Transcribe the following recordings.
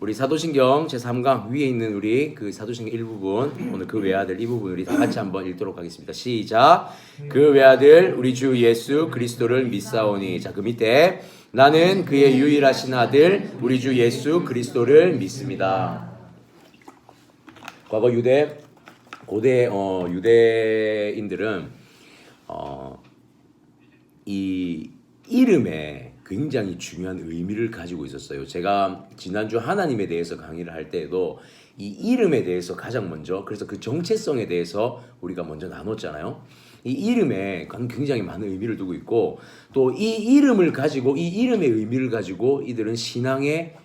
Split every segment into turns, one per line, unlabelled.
우리 사도신경 제3강 위에 있는 우리 그 사도신경 일부분, 오늘 그 외아들 이 부분 우리 다 같이 한번 읽도록 하겠습니다. 시작. 그 외아들 우리 주 예수 그리스도를 믿사오니. 자, 그 밑에 나는 그의 유일하신 아들 우리 주 예수 그리스도를 믿습니다. 과거 고대 유대인들은 이 이름에 굉장히 중요한 의미를 가지고 있었어요. 제가 지난주 하나님에 대해서 강의를 할 때에도 이 이름에 대해서 가장 먼저, 그래서 그 정체성에 대해서 우리가 먼저 나눴잖아요. 이 이름에 굉장히 많은 의미를 두고 있고, 또 이 이름을 가지고, 이 이름의 의미를 가지고 이들은 신앙의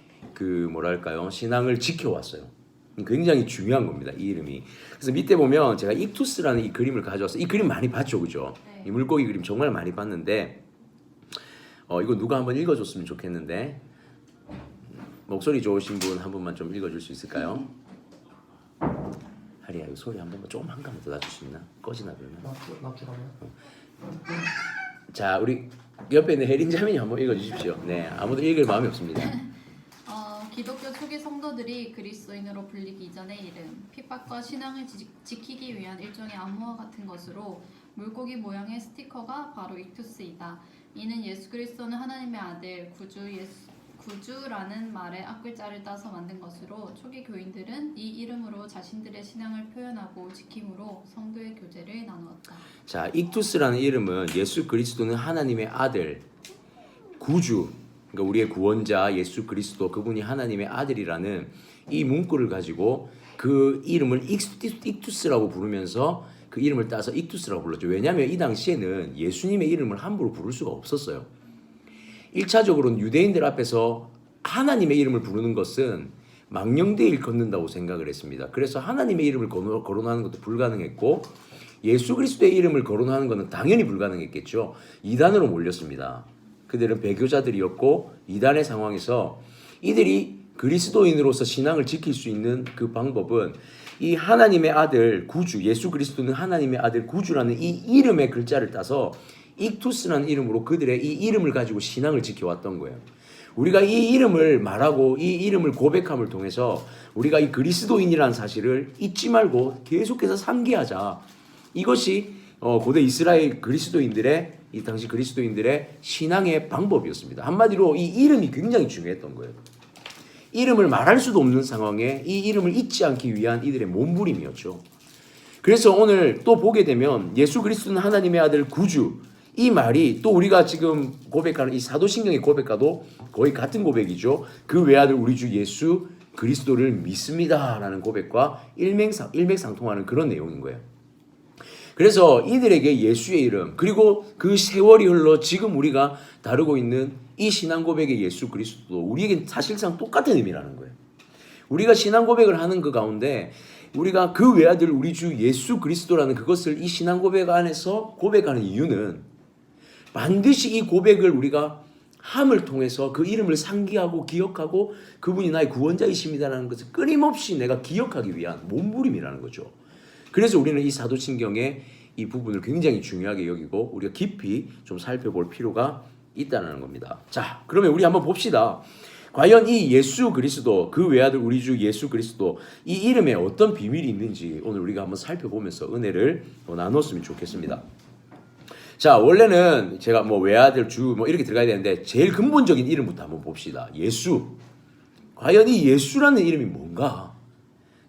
신앙을 지켜왔어요. 굉장히 중요한 겁니다, 이 이름이. 그래서 밑에 보면 제가 익투스라는 이 그림을 가져왔어요. 이 그림 많이 봤죠, 그죠?
네.
이 물고기 그림 정말 많이 봤는데, 이거 누가 한번 읽어줬으면 좋겠는데, 목소리 좋으신 분 한 분만 좀 읽어줄 수 있을까요? 하리야, 이거 소리 한 번만 조금 한 번만 더 낮출 수 있나? 꺼지나 그러면?
낮추라고요?
자, 우리 옆에 있는 혜린 자매님 한번 읽어주십시오. 네, 아무도 읽을 마음이 없습니다.
기독교 초기 성도들이 그리스도인으로 불리기 이전의 이름, 핍박과 신앙을 지키기 위한 일종의 암호와 같은 것으로 물고기 모양의 스티커가 바로 익투스이다. 이는 예수 그리스도는 하나님의 아들, 구주라는 말의 앞글자를 따서 만든 것으로 초기 교인들은 이 이름으로 자신들의 신앙을 표현하고 지킴으로 성도의 교제를 나누었다.
자, 익투스라는 이름은 예수 그리스도는 하나님의 아들, 구주, 그러니까 우리의 구원자 예수 그리스도, 그분이 하나님의 아들이라는 이 문구를 가지고 그 이름을 익투스라고 부르면서 그 이름을 따서 익투스라고 불렀죠. 왜냐하면 이 당시에는 예수님의 이름을 함부로 부를 수가 없었어요. 1차적으로는 유대인들 앞에서 하나님의 이름을 부르는 것은 망령되이 일컫는다고 생각을 했습니다. 그래서 하나님의 이름을 거론하는 것도 불가능했고, 예수 그리스도의 이름을 거론하는 것은 당연히 불가능했겠죠. 이단으로 몰렸습니다. 그들은 배교자들이었고, 이단의 상황에서 이들이 그리스도인으로서 신앙을 지킬 수 있는 그 방법은 이 하나님의 아들 구주, 예수 그리스도는 하나님의 아들 구주라는 이 이름의 글자를 따서 익투스라는 이름으로 그들의 이 이름을 가지고 신앙을 지켜왔던 거예요. 우리가 이 이름을 말하고 이 이름을 고백함을 통해서 우리가 이 그리스도인이라는 사실을 잊지 말고 계속해서 상기하자. 이것이 고대 이스라엘 그리스도인들의, 이 당시 그리스도인들의 신앙의 방법이었습니다. 한마디로 이 이름이 굉장히 중요했던 거예요. 이름을 말할 수도 없는 상황에 이 이름을 잊지 않기 위한 이들의 몸부림이었죠. 그래서 오늘 또 보게 되면 예수 그리스도는 하나님의 아들 구주, 이 말이 또 우리가 지금 고백하는 이 사도신경의 고백과도 거의 같은 고백이죠. 그 외아들 우리 주 예수 그리스도를 믿습니다라는 고백과 일맥상통하는 그런 내용인 거예요. 그래서 이들에게 예수의 이름, 그리고 그 세월이 흘러 지금 우리가 다루고 있는 이 신앙 고백의 예수 그리스도도 우리에겐 사실상 똑같은 의미라는 거예요. 우리가 신앙 고백을 하는 그 가운데 우리가 그 외아들 우리 주 예수 그리스도라는 그것을 이 신앙 고백 안에서 고백하는 이유는 반드시 이 고백을 우리가 함을 통해서 그 이름을 상기하고 기억하고 그분이 나의 구원자이십니다라는 것을 끊임없이 내가 기억하기 위한 몸부림이라는 거죠. 그래서 우리는 이 사도신경의 이 부분을 굉장히 중요하게 여기고 우리가 깊이 좀 살펴볼 필요가 있다는 겁니다. 자, 그러면 우리 한번 봅시다. 과연 이 예수 그리스도, 그 외아들 우리 주 예수 그리스도, 이 이름에 어떤 비밀이 있는지 오늘 우리가 한번 살펴보면서 은혜를 나눴으면 좋겠습니다. 자, 원래는 제가 외아들 주 이렇게 들어가야 되는데 제일 근본적인 이름부터 한번 봅시다. 예수. 과연 이 예수라는 이름이 뭔가?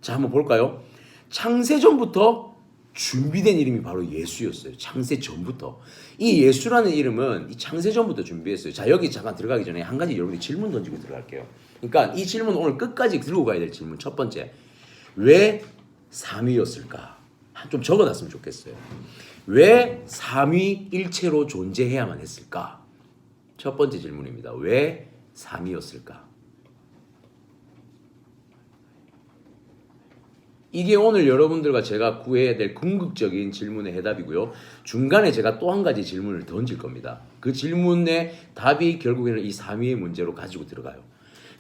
자, 한번 볼까요? 창세전부터 준비된 이름이 바로 예수였어요. 창세전부터. 이 예수라는 이름은 이 창세전부터 준비했어요. 자, 여기 잠깐 들어가기 전에 한 가지 여러분이 질문 던지고 들어갈게요. 그러니까 이 질문 오늘 끝까지 들고 가야 될 질문. 첫 번째, 왜 삼위였을까? 좀 적어놨으면 좋겠어요. 왜 삼위일체로 존재해야만 했을까? 첫 번째 질문입니다. 왜 삼위였을까? 이게 오늘 여러분들과 제가 구해야 될 궁극적인 질문의 해답이고요. 중간에 제가 또 한 가지 질문을 던질 겁니다. 그 질문의 답이 결국에는 이 삼위의 문제로 가지고 들어가요.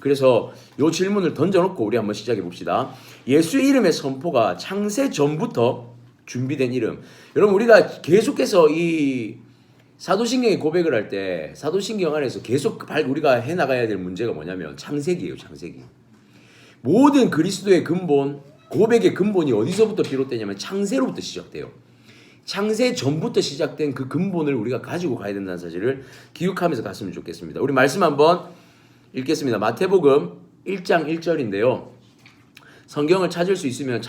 그래서 이 질문을 던져놓고 우리 한번 시작해 봅시다. 예수의 이름의 선포가 창세 전부터 준비된 이름. 여러분, 우리가 계속해서 이 사도신경의 고백을 할 때 사도신경 안에서 계속 우리가 해나가야 될 문제가 뭐냐면 창세기예요. 창세기. 모든 그리스도의 근본, 고백의 근본이 어디서부터 비롯되냐면 창세로부터 시작돼요. 창세 전부터 시작된 그 근본을 우리가 가지고 가야 된다는 사실을 기억하면서 갔으면 좋겠습니다. 우리 말씀 한번 읽겠습니다. 마태복음 1장 1절인데요. 성경을 찾을 수 있으면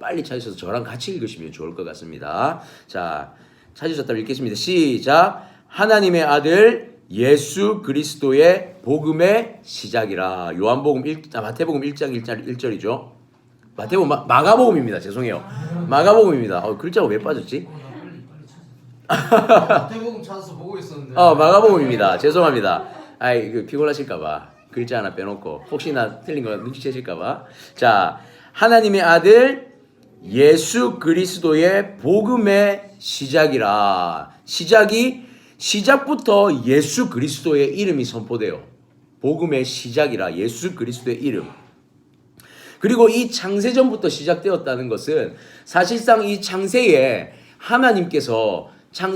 빨리 찾으셔서 저랑 같이 읽으시면 좋을 것 같습니다. 자, 찾으셨다면 읽겠습니다. 시작. 하나님의 아들 예수 그리스도의 복음의 시작이라. 마태복음 1장 1절이죠. 마가복음입니다. 죄송해요. 마가복음입니다. 글자가 왜 빠졌지?
마태복음 찾아서 보고 있었는데.
마가복음입니다. 죄송합니다. 피곤하실까봐 글자 하나 빼놓고 혹시나 틀린 거 눈치채실까봐. 자, 하나님의 아들 예수 그리스도의 복음의 시작이라. 시작부터 예수 그리스도의 이름이 선포돼요. 복음의 시작이라. 예수 그리스도의 이름. 그리고 이 창세전부터 시작되었다는 것은 사실상 이 창세에 하나님께서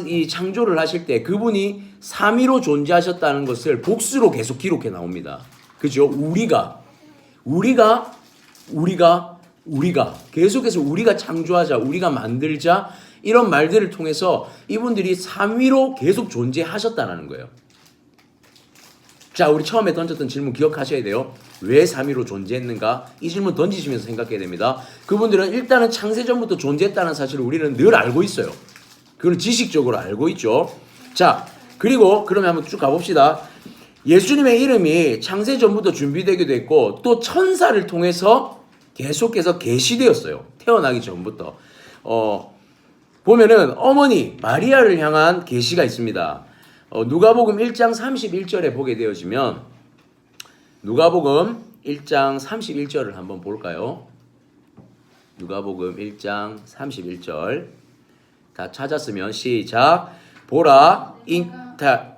이 창조를 하실 때 그분이 삼위로 존재하셨다는 것을 복수로 계속 기록해 나옵니다. 그죠? 우리가 계속해서 우리가 창조하자, 우리가 만들자, 이런 말들을 통해서 이분들이 삼위로 계속 존재하셨다는 거예요. 자, 우리 처음에 던졌던 질문 기억하셔야 돼요. 왜 3위로 존재했는가? 이 질문 던지시면서 생각해야 됩니다. 그분들은 일단은 창세전부터 존재했다는 사실을 우리는 늘 알고 있어요. 그걸 지식적으로 알고 있죠. 자, 그리고 그러면 한번 쭉 가봅시다. 예수님의 이름이 창세전부터 준비되기도 했고 또 천사를 통해서 계속해서 계시되었어요. 태어나기 전부터. 보면은 어머니 마리아를 향한 계시가 있습니다. 누가복음 1장 31절에 보게 되어지면 누가복음 1장 31절을 한번 볼까요? 누가복음 1장 31절 다 찾았으면 시작. 보라 잉타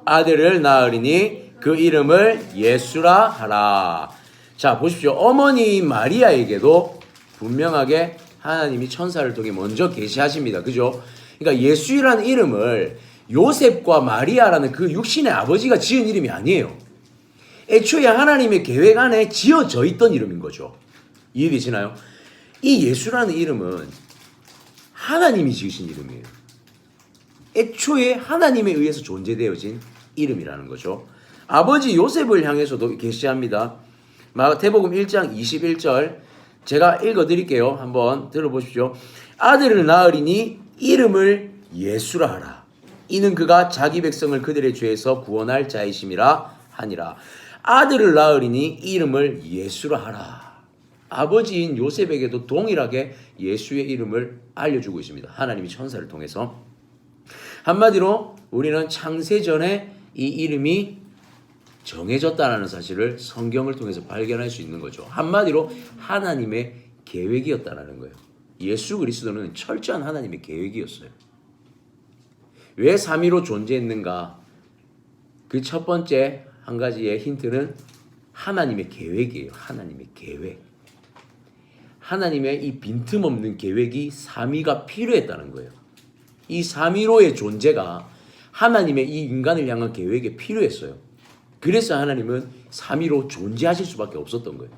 아들을 낳으리니 그 이름을 예수라 하라. 자, 보십시오. 어머니 마리아에게도 분명하게 하나님이 천사를 통해 먼저 계시하십니다. 그죠? 그러니까 예수라는 이름을 요셉과 마리아라는 그 육신의 아버지가 지은 이름이 아니에요. 애초에 하나님의 계획 안에 지어져 있던 이름인 거죠. 이해되시나요? 이 예수라는 이름은 하나님이 지으신 이름이에요. 애초에 하나님에 의해서 존재되어진 이름이라는 거죠. 아버지 요셉을 향해서도 계시합니다. 마태복음 1장 21절 제가 읽어드릴게요. 한번 들어보십시오. 아들을 낳으리니 이름을 예수라 하라. 이는 그가 자기 백성을 그들의 죄에서 구원할 자이심이라 하니라. 아들을 낳으리니 이름을 예수라 하라. 아버지인 요셉에게도 동일하게 예수의 이름을 알려주고 있습니다. 하나님이 천사를 통해서. 한마디로 우리는 창세전에 이 이름이 정해졌다는 사실을 성경을 통해서 발견할 수 있는 거죠. 한마디로 하나님의 계획이었다는 거예요. 예수 그리스도는 철저한 하나님의 계획이었어요. 왜 3위로 존재했는가? 그 첫 번째 한 가지의 힌트는 하나님의 계획이에요. 하나님의 계획. 하나님의 이 빈틈없는 계획이 3위가 필요했다는 거예요. 이 3위로의 존재가 하나님의 이 인간을 향한 계획에 필요했어요. 그래서 하나님은 3위로 존재하실 수밖에 없었던 거예요.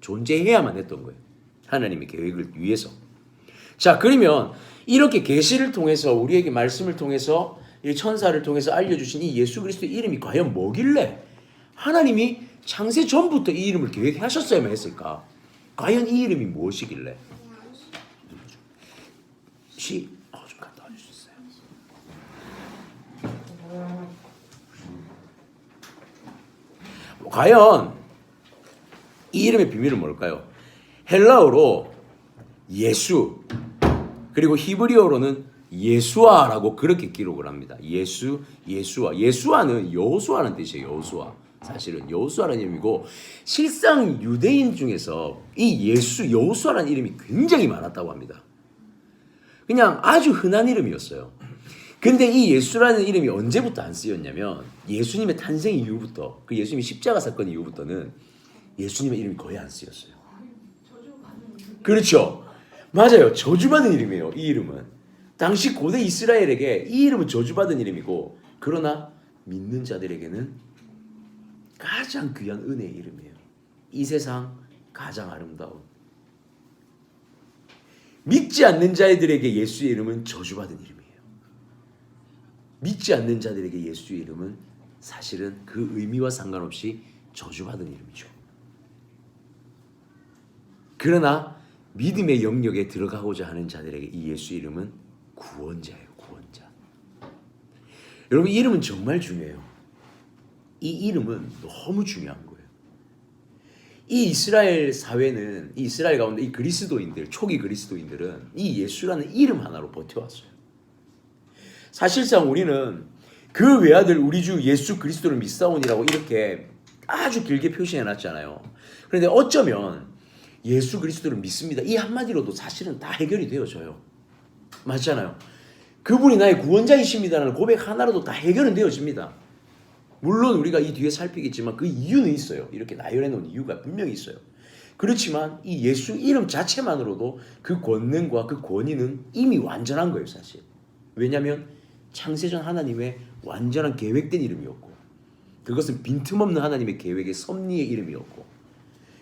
존재해야만 했던 거예요. 하나님의 계획을 위해서. 자, 그러면 이렇게 계시를 통해서 우리에게 말씀을 통해서 이 천사를 통해서 알려주신 이 예수 그리스도의 이름이 과연 뭐길래 하나님이 창세 전부터 이 이름을 계획하셨어야만 했을까? 과연 이 이름이 무엇이길래? 좀 갔다 와줄 수 있어요? 과연 이 이름의 비밀은 뭘까요? 헬라어로 예수 그리고 히브리어로는 예수아라고 그렇게 기록을 합니다. 예수아. 예수아는 여호수아라는 뜻이에요. 여호수아. 사실은 여호수아라는 이름이고 실상 유대인 중에서 이 여호수아라는 이름이 굉장히 많았다고 합니다. 그냥 아주 흔한 이름이었어요. 근데 이 예수라는 이름이 언제부터 안 쓰였냐면 예수님의 탄생 이후부터 그 예수님의 십자가 사건 이후부터는 예수님의 이름이 거의 안 쓰였어요. 그렇죠. 맞아요. 저주받은 이름이에요. 이 이름은. 당시 고대 이스라엘에게 이 이름은 저주받은 이름이고 그러나 믿는 자들에게는 가장 귀한 은혜의 이름이에요. 이 세상 가장 아름다운. 믿지 않는 자들에게 예수의 이름은 저주받은 이름이에요. 믿지 않는 자들에게 예수의 이름은 사실은 그 의미와 상관없이 저주받은 이름이죠. 그러나 믿음의 영역에 들어가고자 하는 자들에게 이 예수의 이름은 구원자예요. 구원자. 여러분, 이 이름은 정말 중요해요. 이 이름은 너무 중요한 거예요. 이 이스라엘 사회는, 이 이스라엘 가운데 이 그리스도인들, 초기 그리스도인들은 이 예수라는 이름 하나로 버텨왔어요. 사실상 우리는 그 외아들 우리 주 예수 그리스도를 믿사오니라고 이렇게 아주 길게 표시해놨잖아요. 그런데 어쩌면 예수 그리스도를 믿습니다, 이 한마디로도 사실은 다 해결이 되어져요. 맞잖아요. 그분이 나의 구원자이십니다라는 고백 하나로도 다 해결은 되어집니다. 물론 우리가 이 뒤에 살피겠지만 그 이유는 있어요. 이렇게 나열해 놓은 이유가 분명히 있어요. 그렇지만 이 예수 이름 자체만으로도 그 권능과 그 권위는 이미 완전한 거예요, 사실. 왜냐하면 창세전 하나님의 완전한 계획된 이름이었고, 그것은 빈틈없는 하나님의 계획의 섭리의 이름이었고,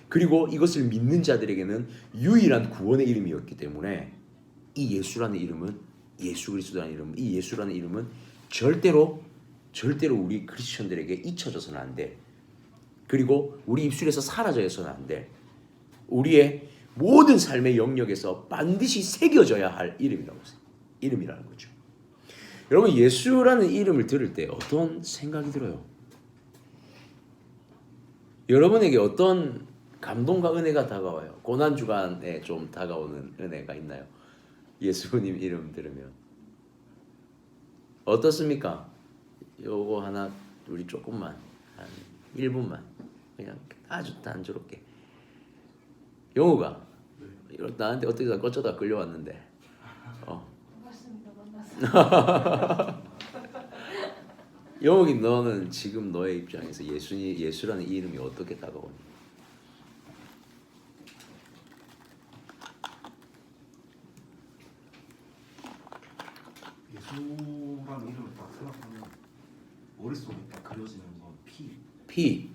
그리고 이것을 믿는 자들에게는 유일한 구원의 이름이었기 때문에 이 예수라는 이름은, 예수 그리스도라는 이름, 이 예수라는 이름은 절대로 우리 크리스천들에게 잊혀져서는 안 돼. 그리고 우리 입술에서 사라져서는 안 돼. 우리의 모든 삶의 영역에서 반드시 새겨져야 할 이름이라는 거죠. 여러분, 예수라는 이름을 들을 때 어떤 생각이 들어요? 여러분에게 어떤 감동과 은혜가 다가와요? 고난주간에 좀 다가오는 은혜가 있나요? 예수님 이름 들으면 어떻습니까? 요거 하나 우리 조금만 한 1분만 그냥 아주 단조롭게. 영우가 나한테 어떻게 어쩌다 끌려왔는데 영욱이, 너는 지금 너의 입장에서 예수라는 이름이 어떻게 다가오니?
예수라는 이름을 딱 생각하면 머릿속에 딱 그려지는 건
피.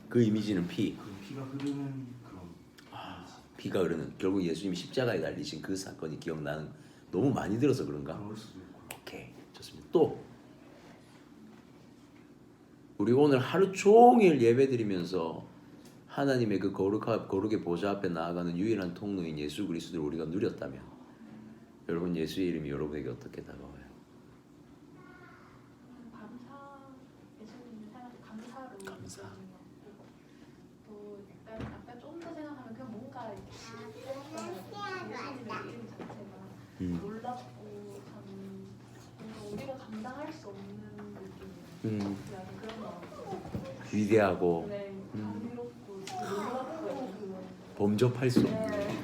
그 이미지는 피.
그 피가 흐르는 그런
피가 흐르는. 결국 예수님이 십자가에 달리신 그 사건이 기억나는. 너무 많이 들어서 그런가?
그럴 수도 있고.
오케이, 좋습니다. 또 우리 오늘 하루 종일 예배드리면서 하나님의 그 거룩의 보좌 앞에 나아가는 유일한 통로인 예수 그리스도를 우리가 누렸다면, 여러분 예수의 이름이 여러분에게 어떻게 다가와요?
예수님 생각에 감사로
감사.
또 약간 좀 더 생각하면 그냥 뭔가 예수님의 이름 자체가 놀랍고 참 뭔가 우리가 감당할 수 없는 느낌. 그런 거
위대하고
네, 감미롭고 놀랍고
범접할 수 없는.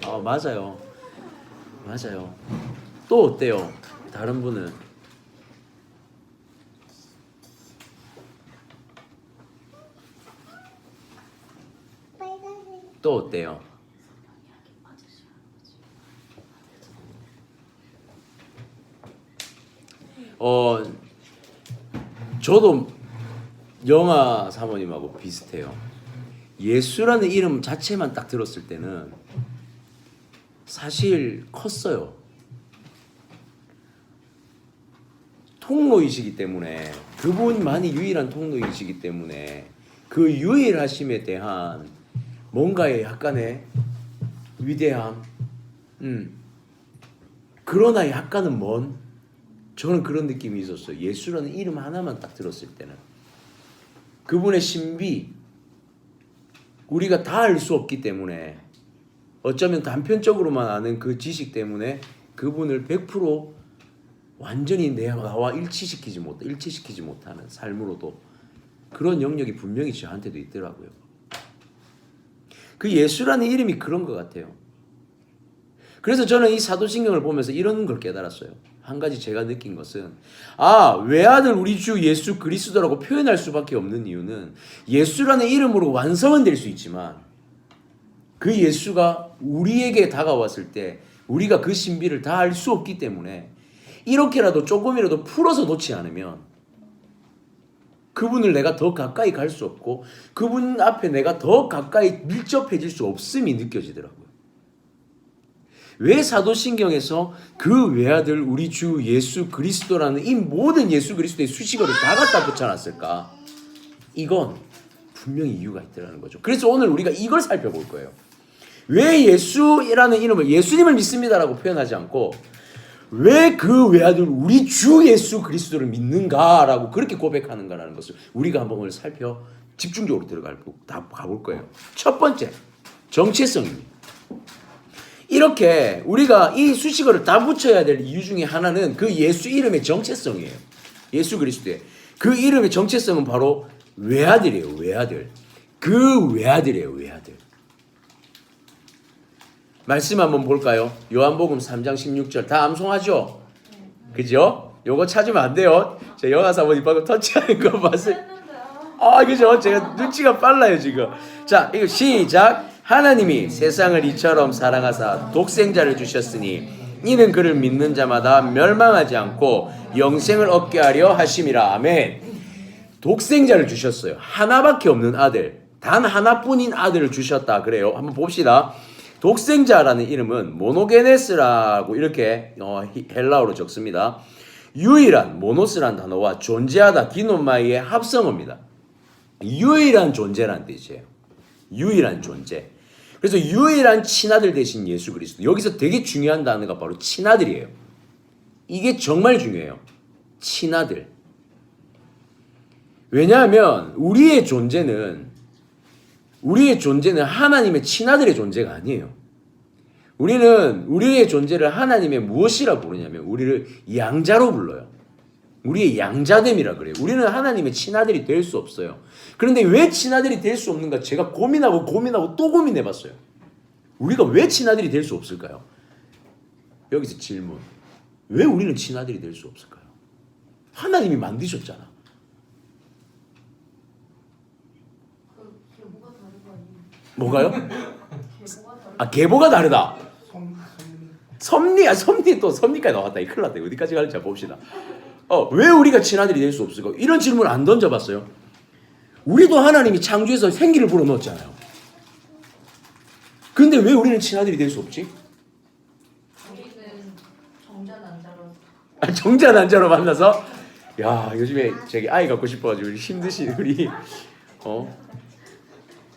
맞아요. 또 어때요? 다른 분은? 또 어때요? 저도 영아 사모님하고 비슷해요. 예수라는 이름 자체만 딱 들었을 때는 사실 컸어요. 통로이시기 때문에, 그분만이 유일한 통로이시기 때문에 그 유일하심에 대한 뭔가의 약간의 위대함, 그러나 약간은 먼, 저는 그런 느낌이 있었어요. 예수라는 이름 하나만 딱 들었을 때는 그분의 신비, 우리가 다 알 수 없기 때문에, 어쩌면 단편적으로만 아는 그 지식 때문에 그분을 100% 완전히 나와 일치시키지 못하는 삶으로도 그런 영역이 분명히 저한테도 있더라고요. 그 예수라는 이름이 그런 것 같아요. 그래서 저는 이 사도신경을 보면서 이런 걸 깨달았어요. 한 가지 제가 느낀 것은, 외아들 우리 주 예수 그리스도라고 표현할 수밖에 없는 이유는, 예수라는 이름으로 완성은 될 수 있지만 그 예수가 우리에게 다가왔을 때 우리가 그 신비를 다 알 수 없기 때문에, 이렇게라도 조금이라도 풀어서 놓지 않으면 그분을 내가 더 가까이 갈 수 없고 그분 앞에 내가 더 가까이 밀접해질 수 없음이 느껴지더라고요. 왜 사도신경에서 그 외아들 우리 주 예수 그리스도라는 이 모든 예수 그리스도의 수식어를 다 갖다 붙여놨을까? 이건 분명히 이유가 있더라는 거죠. 그래서 오늘 우리가 이걸 살펴볼 거예요. 왜 예수라는 이름을 예수님을 믿습니다라고 표현하지 않고 왜 그 외아들 우리 주 예수 그리스도를 믿는가라고 그렇게 고백하는가라는 것을 우리가 한번 오늘 집중적으로 가볼 거예요. 첫 번째, 정체성입니다. 이렇게 우리가 이 수식어를 다 붙여야 될 이유 중에 하나는 그 예수 이름의 정체성이에요. 예수 그리스도의 그 이름의 정체성은 바로 외아들이에요. 외아들. 그 외아들이에요. 외아들. 말씀 한번 볼까요? 요한복음 3장 16절 다 암송하죠? 그죠? 요거 찾으면 안 돼요. 제가 영화사 한번 이방금 터치하는 거 봤어요. 그죠? 제가 눈치가 빨라요 지금. 자, 이거 시작. 하나님이 세상을 이처럼 사랑하사 독생자를 주셨으니 이는 그를 믿는 자마다 멸망하지 않고 영생을 얻게 하려 하심이라. 아멘. 독생자를 주셨어요. 하나밖에 없는 아들, 단 하나뿐인 아들을 주셨다 그래요. 한번 봅시다. 독생자라는 이름은 모노게네스라고 이렇게 헬라어로 적습니다. 유일한 모노스란 단어와 존재하다 기노마이의 합성어입니다. 유일한 존재란 뜻이에요. 유일한 존재. 그래서 유일한 친아들 되신 예수 그리스도. 여기서 되게 중요한 단어가 바로 친아들이에요. 이게 정말 중요해요. 친아들. 왜냐하면 우리의 존재는 하나님의 친아들의 존재가 아니에요. 우리의 존재를 하나님의 무엇이라 부르냐면 우리를 양자로 불러요. 우리의 양자됨이라 그래요. 우리는 하나님의 친아들이 될 수 없어요. 그런데 왜 친아들이 될 수 없는가 제가 고민하고 또 고민해봤어요. 우리가 왜 친아들이 될 수 없을까요? 여기서 질문. 왜 우리는 친아들이 될 수 없을까요? 하나님이 만드셨잖아.
계보가 다른 거 아니에요?
뭐가요?
계보가 다른
계보가 다르다. 섭리까지 나왔다. 큰일 났다. 어디까지 갈지 봅시다. 왜 우리가 친아들이 될 수 없을까? 이런 질문 안 던져봤어요? 우리도 하나님이 창조해서 생기를 불어넣었잖아요. 근데 왜 우리는 친아들이 될 수 없지?
우리는 정자난자로
정자난자로 만나서 야 요즘에 저기 아이 갖고 싶어가지고 힘드신 우리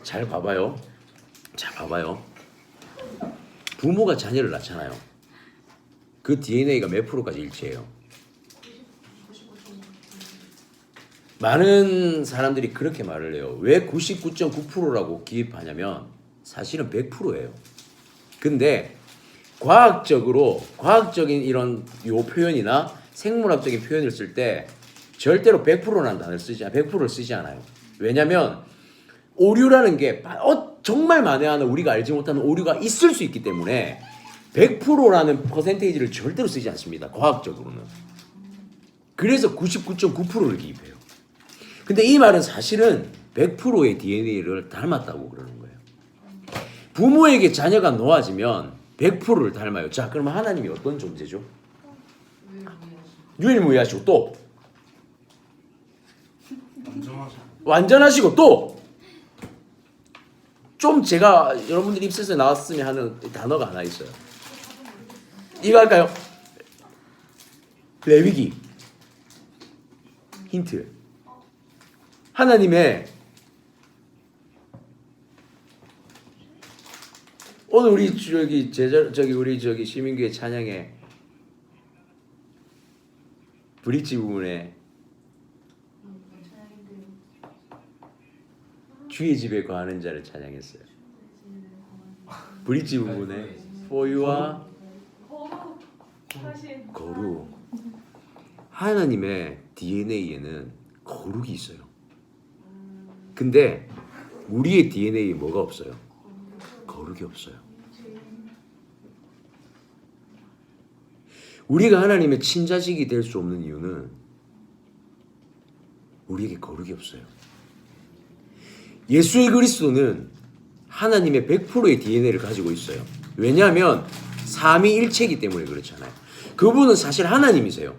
잘 봐봐요. 부모가 자녀를 낳잖아요. 그 DNA가 몇 프로까지 일치해요? 많은 사람들이 그렇게 말을 해요. 왜 99.9%라고 기입하냐면 사실은 100%예요. 근데 과학적인 이런 요 표현이나 생물학적인 표현을 쓸 때 절대로 100%라는 단어를 쓰지 않아요. 100%를 쓰지 않아요. 왜냐면 오류라는 게 정말 만에 하나 우리가 알지 못하는 오류가 있을 수 있기 때문에 100%라는 퍼센테이지를 절대로 쓰지 않습니다. 과학적으로는. 그래서 99.9%를 기입해요. 근데 이 말은 사실은 100%의 DNA를 닮았다고 그러는 거예요. 부모에게 자녀가 놓아지면 100%를 닮아요. 자, 그러면 하나님이 어떤 존재죠? 유일무이하시고 또 완전하시고 또 좀 제가 여러분들 입술에서 나왔으면 하는 단어가 하나 있어요. 이거 할까요? 레위기 힌트. 하나님의 오늘 우리 우리 시민교회 찬양에 브릿지 부분에 주의 집에 거하는 자를 찬양했어요. 브릿지 부분에 포유와 거룩. 하나님의 DNA에는 거룩이 있어요. 근데 우리의 DNA에 뭐가 없어요? 거룩이 없어요. 우리가 하나님의 친자식이 될 수 없는 이유는 우리에게 거룩이 없어요. 예수의 그리스도는 하나님의 100%의 DNA를 가지고 있어요. 왜냐하면 삼위일체이기 때문에 그렇잖아요. 그분은 사실 하나님이세요.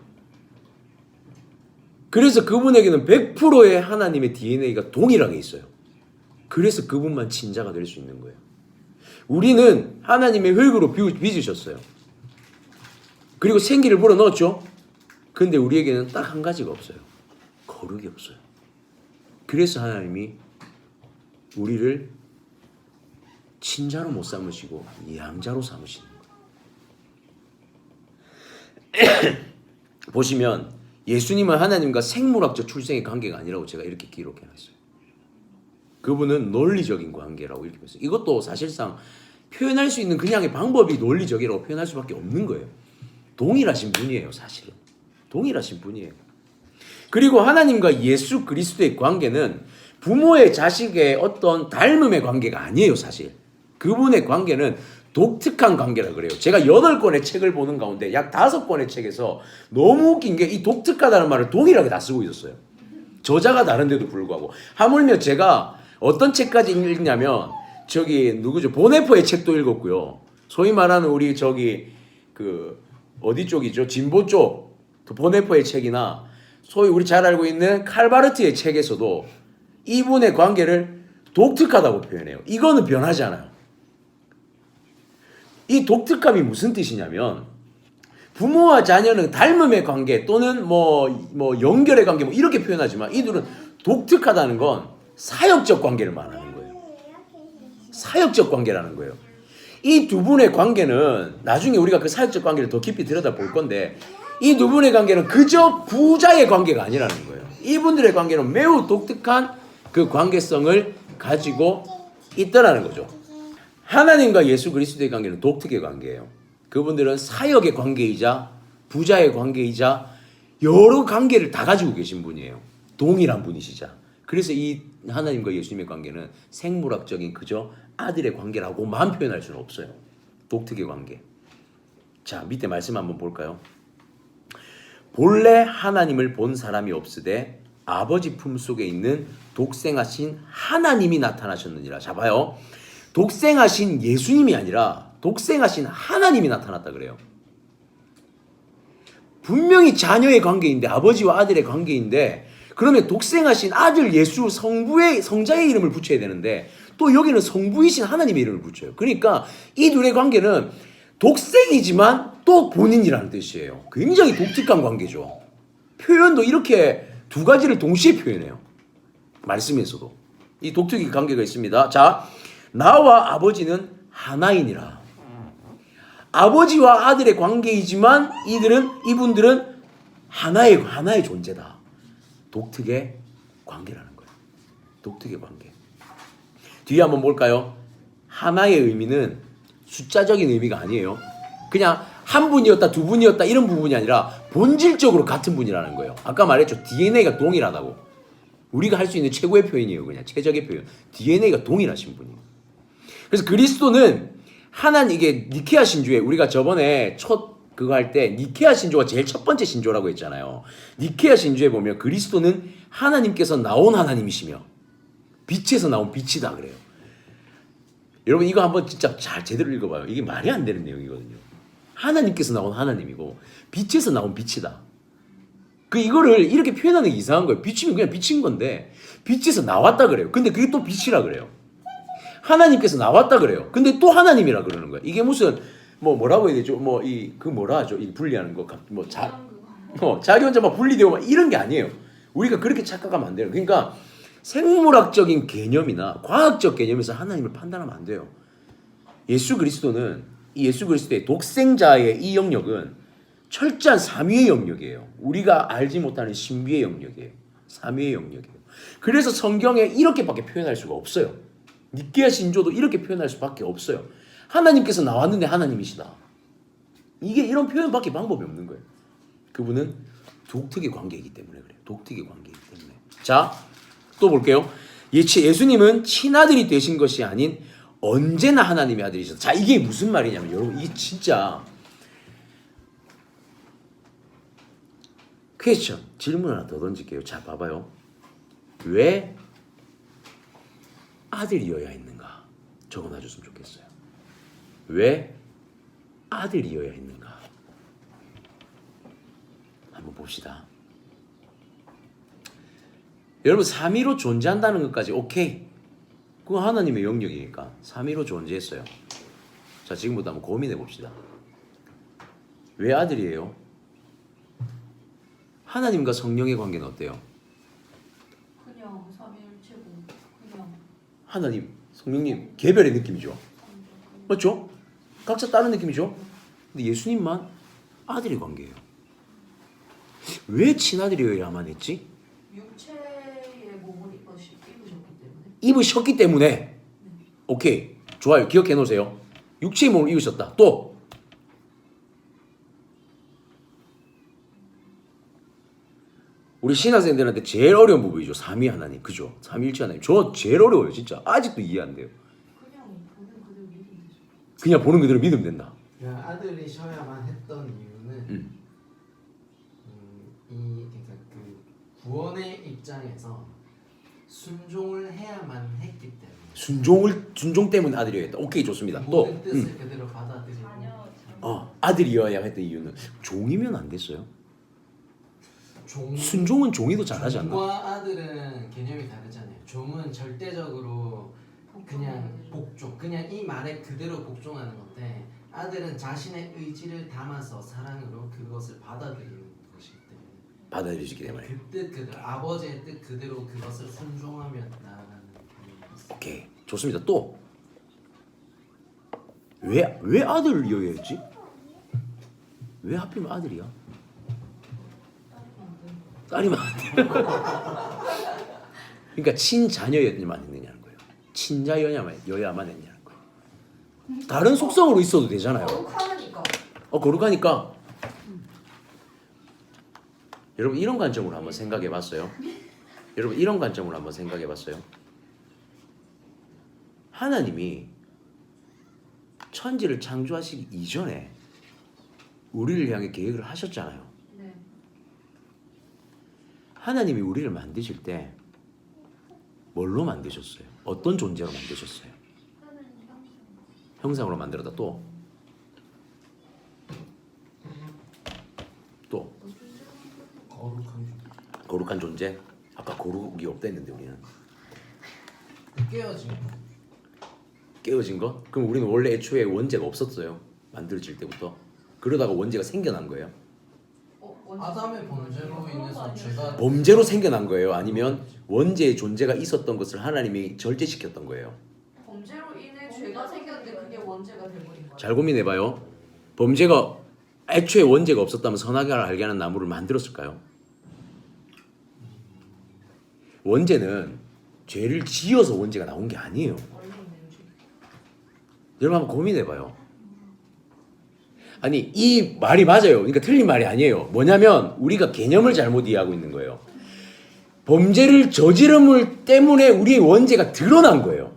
그래서 그분에게는 100%의 하나님의 DNA가 동일하게 있어요. 그래서 그분만 친자가 될 수 있는 거예요. 우리는 하나님의 흙으로 빚으셨어요. 그리고 생기를 불어넣었죠. 근데 우리에게는 딱 한 가지가 없어요. 거룩이 없어요. 그래서 하나님이 우리를 친자로 못 삼으시고 양자로 삼으시는 거예요. 보시면 예수님은 하나님과 생물학적 출생의 관계가 아니라고 제가 이렇게 기록해놨어요. 그분은 논리적인 관계라고 이렇게 했어요. 이것도 사실상 표현할 수 있는 그냥의 방법이 논리적이라고 표현할 수밖에 없는 거예요. 동일하신 분이에요, 사실은. 동일하신 분이에요. 그리고 하나님과 예수 그리스도의 관계는 부모의 자식의 어떤 닮음의 관계가 아니에요, 사실. 그분의 관계는 독특한 관계라 그래요. 제가 8권의 책을 보는 가운데 약 5권의 책에서 너무 웃긴 게 이 독특하다는 말을 동일하게 다 쓰고 있었어요. 저자가 다른데도 불구하고. 하물며 제가 어떤 책까지 읽냐면 저기 누구죠? 보네포의 책도 읽었고요. 소위 말하는 우리 저기 그 어디 쪽이죠? 진보 쪽 보네포의 책이나 소위 우리 잘 알고 있는 칼바르트의 책에서도 이분의 관계를 독특하다고 표현해요. 이거는 변하지 않아요. 이 독특함이 무슨 뜻이냐면 부모와 자녀는 닮음의 관계 또는 뭐 연결의 관계 뭐 이렇게 표현하지만 이들은 독특하다는 건 사역적 관계를 말하는 거예요. 사역적 관계라는 거예요. 이 두 분의 관계는 나중에 우리가 그 사역적 관계를 더 깊이 들여다볼 건데 이 두 분의 관계는 그저 부자의 관계가 아니라는 거예요. 이분들의 관계는 매우 독특한 그 관계성을 가지고 있더라는 거죠. 하나님과 예수 그리스도의 관계는 독특의 관계예요. 그분들은 사역의 관계이자 부자의 관계이자 여러 관계를 다 가지고 계신 분이에요. 동일한 분이시자. 그래서 이 하나님과 예수님의 관계는 생물학적인 그저 아들의 관계라고만 표현할 수는 없어요. 독특의 관계. 자, 밑에 말씀 한번 볼까요? 본래 하나님을 본 사람이 없으되 아버지 품속에 있는 독생하신 하나님이 나타나셨느니라. 자, 봐요. 독생하신 예수님이 아니라 독생하신 하나님이 나타났다 그래요. 분명히 자녀의 관계인데 아버지와 아들의 관계인데 그러면 독생하신 아들 예수 성자의 이름을 붙여야 되는데 또 여기는 성부이신 하나님의 이름을 붙여요. 그러니까 이 둘의 관계는 독생이지만 또 본인이라는 뜻이에요. 굉장히 독특한 관계죠. 표현도 이렇게 두 가지를 동시에 표현해요. 말씀에서도 이 독특한 관계가 있습니다. 자, 나와 아버지는 하나이니라. 아버지와 아들의 관계이지만 이분들은 하나의 존재다. 독특의 관계라는 거예요. 독특의 관계. 뒤에 한번 볼까요? 하나의 의미는 숫자적인 의미가 아니에요. 그냥 한 분이었다, 두 분이었다 이런 부분이 아니라 본질적으로 같은 분이라는 거예요. 아까 말했죠. DNA가 동일하다고. 우리가 할 수 있는 최고의 표현이에요. 그냥 최적의 표현. DNA가 동일하신 분이에요. 그래서 그리스도는 이게 니케아 신조에 우리가 저번에 그거 할 때 니케아 신조가 제일 첫 번째 신조라고 했잖아요. 니케아 신조에 보면 그리스도는 하나님께서 나온 하나님이시며 빛에서 나온 빛이다 그래요. 여러분 이거 한번 진짜 잘 제대로 읽어봐요. 이게 말이 안 되는 내용이거든요. 하나님께서 나온 하나님이고 빛에서 나온 빛이다. 이거를 이렇게 표현하는 게 이상한 거예요. 빛이면 그냥 빛인 건데 빛에서 나왔다 그래요. 근데 그게 또 빛이라 그래요. 하나님께서 나왔다 그래요. 근데 또 하나님이라 그러는 거예요. 이게 무슨 뭐라고 해야 되죠? 뭐라 하죠? 이 분리하는 거 자기 혼자 막 분리되고 막 이런 게 아니에요. 우리가 그렇게 착각하면 안 돼요. 그러니까 생물학적인 개념이나 과학적 개념에서 하나님을 판단하면 안 돼요. 예수 그리스도의 독생자의 이 영역은 철저한 삼위의 영역이에요. 우리가 알지 못하는 신비의 영역이에요. 삼위의 영역이에요. 그래서 성경에 이렇게밖에 표현할 수가 없어요. 니케아 신조도 이렇게 표현할 수밖에 없어요. 하나님께서 나왔는데 하나님이시다. 이게 이런 표현밖에 방법이 없는 거예요. 그분은 독특의 관계이기 때문에 그래요. 독특의 관계이기 때문에. 자, 또 볼게요. 예수님은 친아들이 되신 것이 아닌 언제나 하나님의 아들이셨다. 자, 이게 무슨 말이냐면 여러분 이게 진짜 퀘스천 질문 하나 더 던질게요. 자, 봐봐요. 왜 아들이어야 했는가? 적어놔줬으면 좋겠어요. 왜 아들이어야 했는가? 한번 봅시다. 여러분 삼위로 존재한다는 것까지 오케이. 그거 하나님의 영역이니까 삼위로 존재했어요. 자, 지금부터 한번 고민해 봅시다. 왜 아들이에요? 하나님과 성령의 관계는 어때요?
그냥 삼위일체고 그냥
하나님, 성령님 개별의 느낌이죠. 맞죠? 각자 다른 느낌이죠. 근데 예수님만 아들의 관계예요. 왜 친아들이어야만 했지?
육체의 몸을 입으셨기 때문에.
입으셨기 때문에. 오케이, 좋아요. 기억해 놓으세요. 육체의 몸을 입으셨다. 또 우리 신학생들한테 제일 어려운 부분이죠. 삼위 하나님, 그죠? 삼위일체 하나님. 저 제일 어려워요, 진짜. 아직도 이해 안 돼요.
그냥 보는 그대로 믿으면 되죠.
그냥 보는 그대로 믿으면 된다.
그냥 아들이셔야만 했던 이유는 그러니까 그 구원의 입장에서 순종을 해야만 했기 때문에.
순종 때문에 아들이어야겠다. 오케이, 좋습니다. 또
모든 뜻을 그대로 받아들이고
아들이어야 했던 이유는 종이면 안 됐어요. 순종은 종이도 잘하지 않나?
종과 아들은 개념이 다르잖아요. 종은 절대적으로 그냥 복종, 그냥 이 말에 그대로 복종하는 건데 아들은 자신의 의지를 담아서 사랑으로 그것을 받아들이는 것이기 때문에
받아들이시기 때문에.
그 뜻 그대로 아버지의 뜻 그대로 그것을 순종하면 나라는 개념이
오케이, 좋습니다. 또 왜 아들이어야 했지? 왜 하필이면 아들이야? 딸이면 안 돼요. 그러니까 친자녀여야만 했느냐는 거예요. 친자여야만 했냐는 거예요. 다른 속성으로 있어도 되잖아요.
거룩하니까.
거룩하니까. 여러분 이런 관점으로 한번 생각해 봤어요? 여러분 이런 관점으로 한번 생각해 봤어요? 하나님이 천지를 창조하시기 이전에 우리를 향해 계획을 하셨잖아요.
네.
하나님이 우리를 만드실 때 뭘로 만드셨어요? 어떤 존재로 만드셨어요? 형상으로 만들었다. 또 거룩한 존재. 아까 거룩이 없다 했는데 우리는 깨어진 거? 그럼 우리는 원래 애초에 원죄가 없었어요. 만들어질 때부터. 그러다가 원죄가 생겨난 거예요.
아담의 범죄로 인해서 죄가
범죄로 생겨난 거예요? 아니면 원죄의 존재가 있었던 것을 하나님이 절제시켰던 거예요?
범죄로 인해 죄가 생겼는데 그게 원죄가 돼버린 거예요.
잘 고민해봐요. 범죄가 애초에 원죄가 없었다면 선악을 알게 하는 나무를 만들었을까요? 원죄는 죄를 지어서 원죄가 나온 게 아니에요.
원래 있는 죄.
여러분 한번 고민해봐요. 아니 이 말이 맞아요. 그러니까 틀린 말이 아니에요. 뭐냐면 우리가 개념을 잘못 이해하고 있는 거예요. 범죄를 저지름을 때문에 우리의 원죄가 드러난 거예요.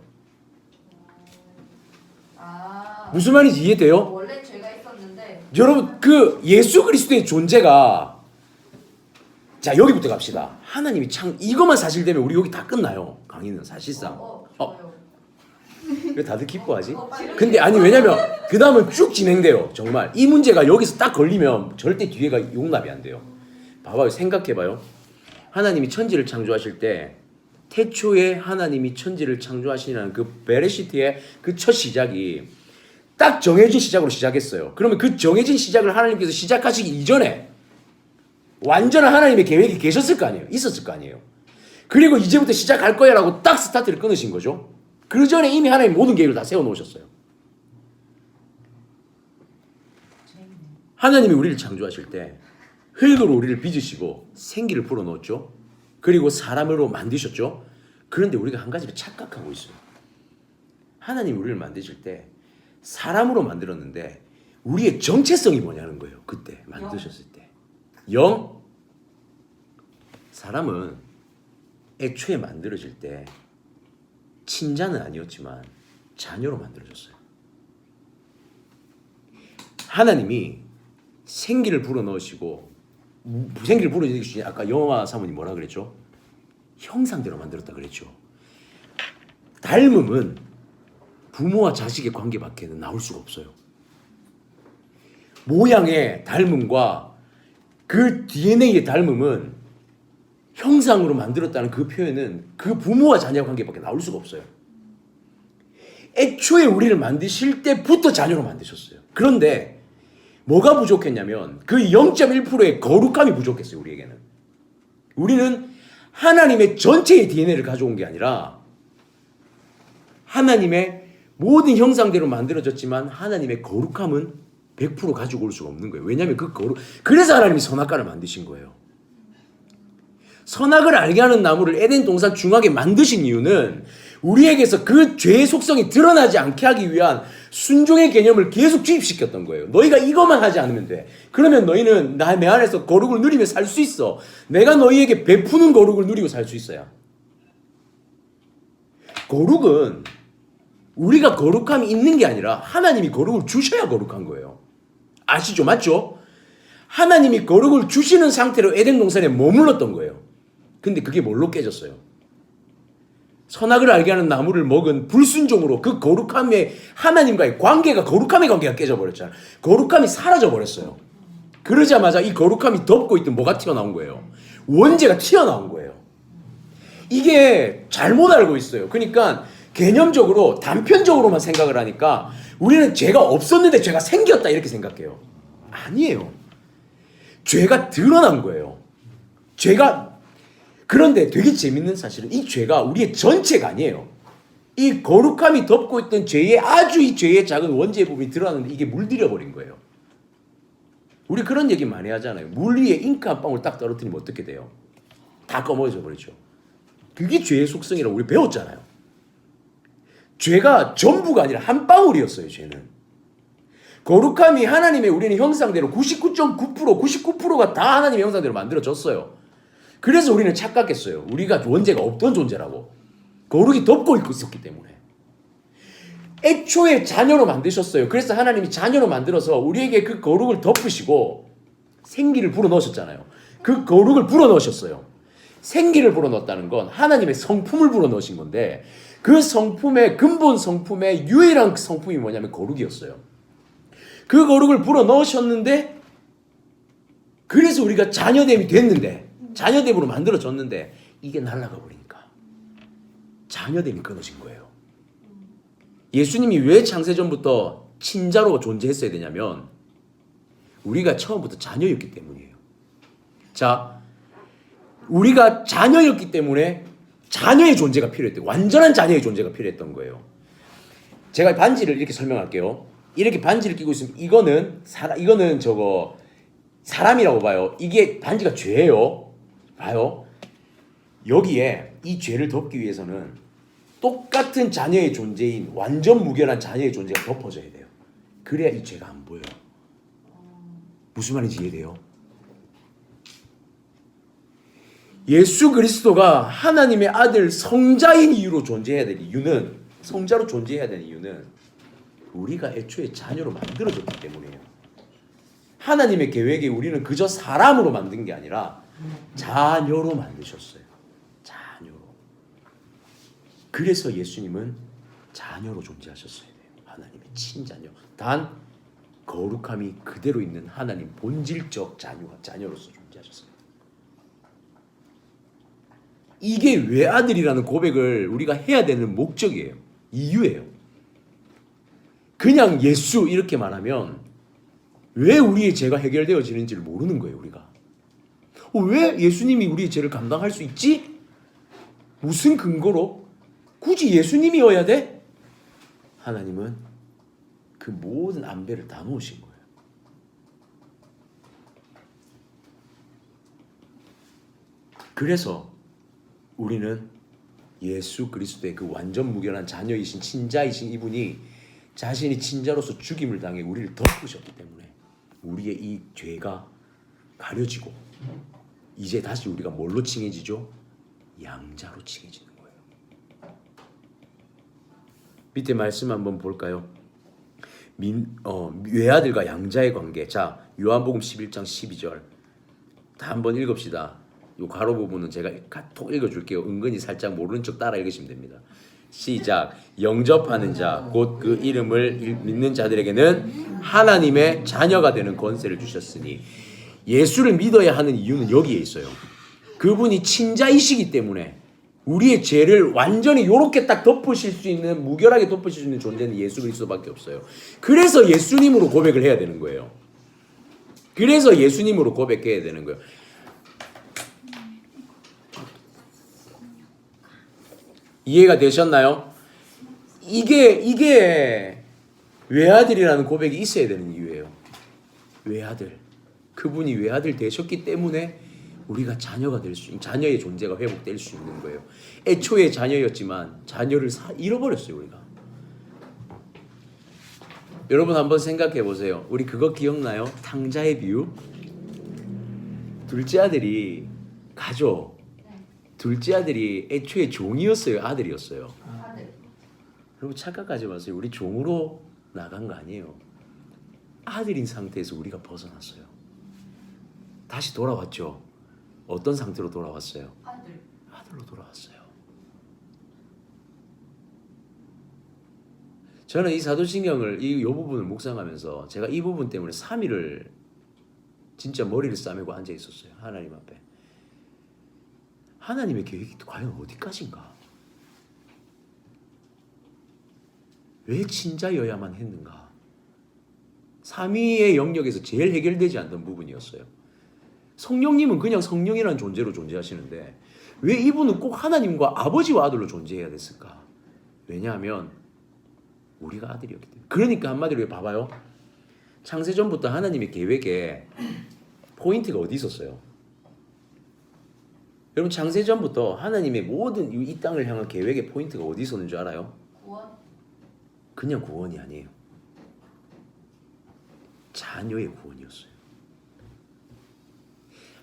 무슨 말인지 이해돼요?
원래 죄가 있었는데
여러분 그 예수 그리스도의 존재가 자 여기부터 갑시다. 하나님이 이것만 사실되면 우리 여기 다 끝나요. 강의는 사실상.
좋아요.
왜 다들 기뻐하지? 근데 아니 왜냐면 그 다음은 쭉 진행돼요. 정말 이 문제가 여기서 딱 걸리면 절대 뒤에가 용납이 안 돼요. 봐봐요. 생각해봐요. 하나님이 천지를 창조하실 때 태초에 하나님이 천지를 창조하시라는 그 베레시트의 그 첫 시작이 딱 정해진 시작으로 시작했어요. 그러면 그 정해진 시작을 하나님께서 시작하시기 이전에 완전한 하나님의 계획이 계셨을 거 아니에요. 있었을 거 아니에요. 그리고 이제부터 시작할 거야 라고 딱 스타트를 끊으신 거죠. 그 전에 이미 하나님 모든 계획을 다 세워놓으셨어요. 하나님이 우리를 창조하실 때 흙으로 우리를 빚으시고 생기를 불어넣었죠. 그리고 사람으로 만드셨죠. 그런데 우리가 한 가지를 착각하고 있어요. 하나님이 우리를 만드실 때 사람으로 만들었는데 우리의 정체성이 뭐냐는 거예요. 그때 만드셨을 때. 영? 사람은 애초에 만들어질 때 친자는 아니었지만 자녀로 만들어졌어요. 하나님이 생기를 불어넣으시고 생기를 불어넣으시니 아까 영화 사모님 뭐라 그랬죠? 형상대로 만들었다 그랬죠. 닮음은 부모와 자식의 관계밖에는 나올 수가 없어요. 모양의 닮음과 그 DNA의 닮음은 형상으로 만들었다는 그 표현은 그 부모와 자녀 관계밖에 나올 수가 없어요. 애초에 우리를 만드실 때부터 자녀로 만드셨어요. 그런데 뭐가 부족했냐면 그 0.1%의 거룩함이 부족했어요. 우리에게는. 우리는 하나님의 전체의 DNA를 가져온 게 아니라 하나님의 모든 형상대로 만들어졌지만 하나님의 거룩함은 100% 가지고 올 수가 없는 거예요. 왜냐하면 그래서 하나님이 선악과를 만드신 거예요. 선악을 알게 하는 나무를 에덴 동산 중앙에 만드신 이유는 우리에게서 그 죄의 속성이 드러나지 않게 하기 위한 순종의 개념을 계속 주입시켰던 거예요. 너희가 이것만 하지 않으면 돼. 그러면 너희는 내 안에서 거룩을 누리며 살 수 있어. 내가 너희에게 베푸는 거룩을 누리고 살 수 있어요. 거룩은 우리가 거룩함이 있는 게 아니라 하나님이 거룩을 주셔야 거룩한 거예요. 아시죠? 맞죠? 하나님이 거룩을 주시는 상태로 에덴 동산에 머물렀던 거예요. 근데 그게 뭘로 깨졌어요? 선악을 알게 하는 나무를 먹은 불순종으로 그 거룩함의 하나님과의 거룩함의 관계가 깨져버렸잖아요. 거룩함이 사라져버렸어요. 그러자마자 이 거룩함이 덮고 있던 뭐가 튀어나온 거예요? 원죄가 튀어나온 거예요. 이게 잘못 알고 있어요. 그러니까 개념적으로 단편적으로만 생각을 하니까 우리는 죄가 없었는데 죄가 생겼다 이렇게 생각해요. 아니에요. 죄가 드러난 거예요. 그런데 되게 재밌는 사실은 이 죄가 우리의 전체가 아니에요. 이 거룩함이 덮고 있던 이 죄의 작은 원죄의 부분이 드러나는데 이게 물들여 버린 거예요. 우리 그런 얘기 많이 하잖아요. 물 위에 잉크 한 방울 딱 떨어뜨리면 어떻게 돼요? 다 검어져 버리죠. 그게 죄의 속성이라고 우리 배웠잖아요. 죄가 전부가 아니라 한 방울이었어요. 죄는. 거룩함이 하나님의 우리는 형상대로 99.9%가 다 하나님의 형상대로 만들어졌어요. 그래서 우리는 착각했어요. 우리가 원죄가 없던 존재라고. 거룩이 덮고 있었기 때문에. 애초에 자녀로 만드셨어요. 그래서 하나님이 자녀로 만들어서 우리에게 그 거룩을 덮으시고 생기를 불어넣으셨잖아요. 그 거룩을 불어넣으셨어요. 생기를 불어넣었다는 건 하나님의 성품을 불어넣으신 건데 그 성품의 근본 성품의 유일한 성품이 뭐냐면 거룩이었어요. 그 거룩을 불어넣으셨는데 그래서 우리가 자녀됨이 됐는데 자녀됨으로 만들어졌는데 이게 날아가 버리니까 자녀됨이 끊어진 거예요. 예수님이 왜 창세전부터 친자로 존재했어야 되냐면 우리가 처음부터 자녀였기 때문이에요. 자, 우리가 자녀였기 때문에 자녀의 존재가 필요했대요. 완전한 자녀의 존재가 필요했던 거예요. 제가 반지를 이렇게 설명할게요. 이렇게 반지를 끼고 있으면 이거는 사람이라고 봐요. 이게 반지가 죄예요. 봐요. 여기에 이 죄를 덮기 위해서는 똑같은 자녀의 존재인 완전 무결한 자녀의 존재가 덮어져야 돼요. 그래야 이 죄가 안 보여요. 무슨 말인지 이해돼요? 예수 그리스도가 하나님의 아들 성자인 이유로 존재해야 될 이유는 성자로 존재해야 되는 이유는 우리가 애초에 자녀로 만들어졌기 때문이에요. 하나님의 계획에 우리는 그저 사람으로 만든 게 아니라 자녀로 만드셨어요. 자녀로. 그래서 예수님은 자녀로 존재하셨어야 돼요. 하나님의 친자녀. 단 거룩함이 그대로 있는 하나님 본질적 자녀로서 존재하셨어요. 이게 외아들이라는 고백을 우리가 해야 되는 목적이에요. 이유예요. 그냥 예수 이렇게 말하면 왜 우리의 죄가 해결되어지는지를 모르는 거예요. 우리가. 왜 예수님이 우리의 죄를 감당할 수 있지? 무슨 근거로? 굳이 예수님이어야 돼? 하나님은 그 모든 안배를 다 놓으신 거예요. 그래서 우리는 예수 그리스도의 그 완전 무결한 자녀이신 친자이신 이분이 자신이 친자로서 죽임을 당해 우리를 덮으셨기 때문에 우리의 이 죄가 가려지고 이제 다시 우리가 뭘로 칭해지죠? 양자로 칭해지는 거예요. 밑에 말씀 한번 볼까요? 외아들과 양자의 관계. 자, 요한복음 11장 12절 다 한번 읽읍시다. 요 가로 부분은 제가 톡 읽어줄게요. 은근히 살짝 모르는 척 따라 읽으시면 됩니다. 시작. 영접하는 자 곧 그 이름을 믿는 자들에게는 하나님의 자녀가 되는 권세를 주셨으니 예수를 믿어야 하는 이유는 여기에 있어요. 그분이 친자이시기 때문에 우리의 죄를 완전히 요렇게 딱 덮으실 수 있는, 무결하게 덮으실 수 있는 존재는 예수 그리스도밖에 없어요. 그래서 예수님으로 고백을 해야 되는 거예요. 그래서 예수님으로 고백해야 되는 거예요. 이해가 되셨나요? 이게 외아들이라는 고백이 있어야 되는 이유예요. 외아들. 그분이 외아들 되셨기 때문에 우리가 자녀가 될 수, 자녀의 존재가 회복될 수 있는 거예요. 애초에 자녀였지만 자녀를 잃어버렸어요, 우리가. 여러분 한번 생각해 보세요. 우리 그거 기억나요? 탕자의 비유? 둘째 아들이 가족. 둘째 아들이 애초에 종이었어요, 아들이었어요?
아들.
여러분 착각하지 마세요. 우리 종으로 나간 거 아니에요. 아들인 상태에서 우리가 벗어났어요. 다시 돌아왔죠. 어떤 상태로 돌아왔어요?
아들.
아들로 돌아왔어요. 저는 이 사도신경을 이 부분을 묵상하면서 제가 이 부분 때문에 3일을 진짜 머리를 싸매고 앉아 있었어요. 하나님 앞에. 하나님의 계획이 과연 어디까지인가? 왜 친자여야만 했는가? 삼위의 영역에서 제일 해결되지 않던 부분이었어요. 성령님은 그냥 성령이라는 존재로 존재하시는데 왜 이분은 꼭 하나님과 아버지와 아들로 존재해야 됐을까? 왜냐하면 우리가 아들이었기 때문에. 그러니까 한마디로 봐봐요. 창세전부터 하나님의 계획에 포인트가 어디 있었어요? 여러분 창세전부터 하나님의 모든 이 땅을 향한 계획의 포인트가 어디 있었는 줄 알아요?
구원.
그냥 구원이 아니에요. 자녀의 구원이었어요.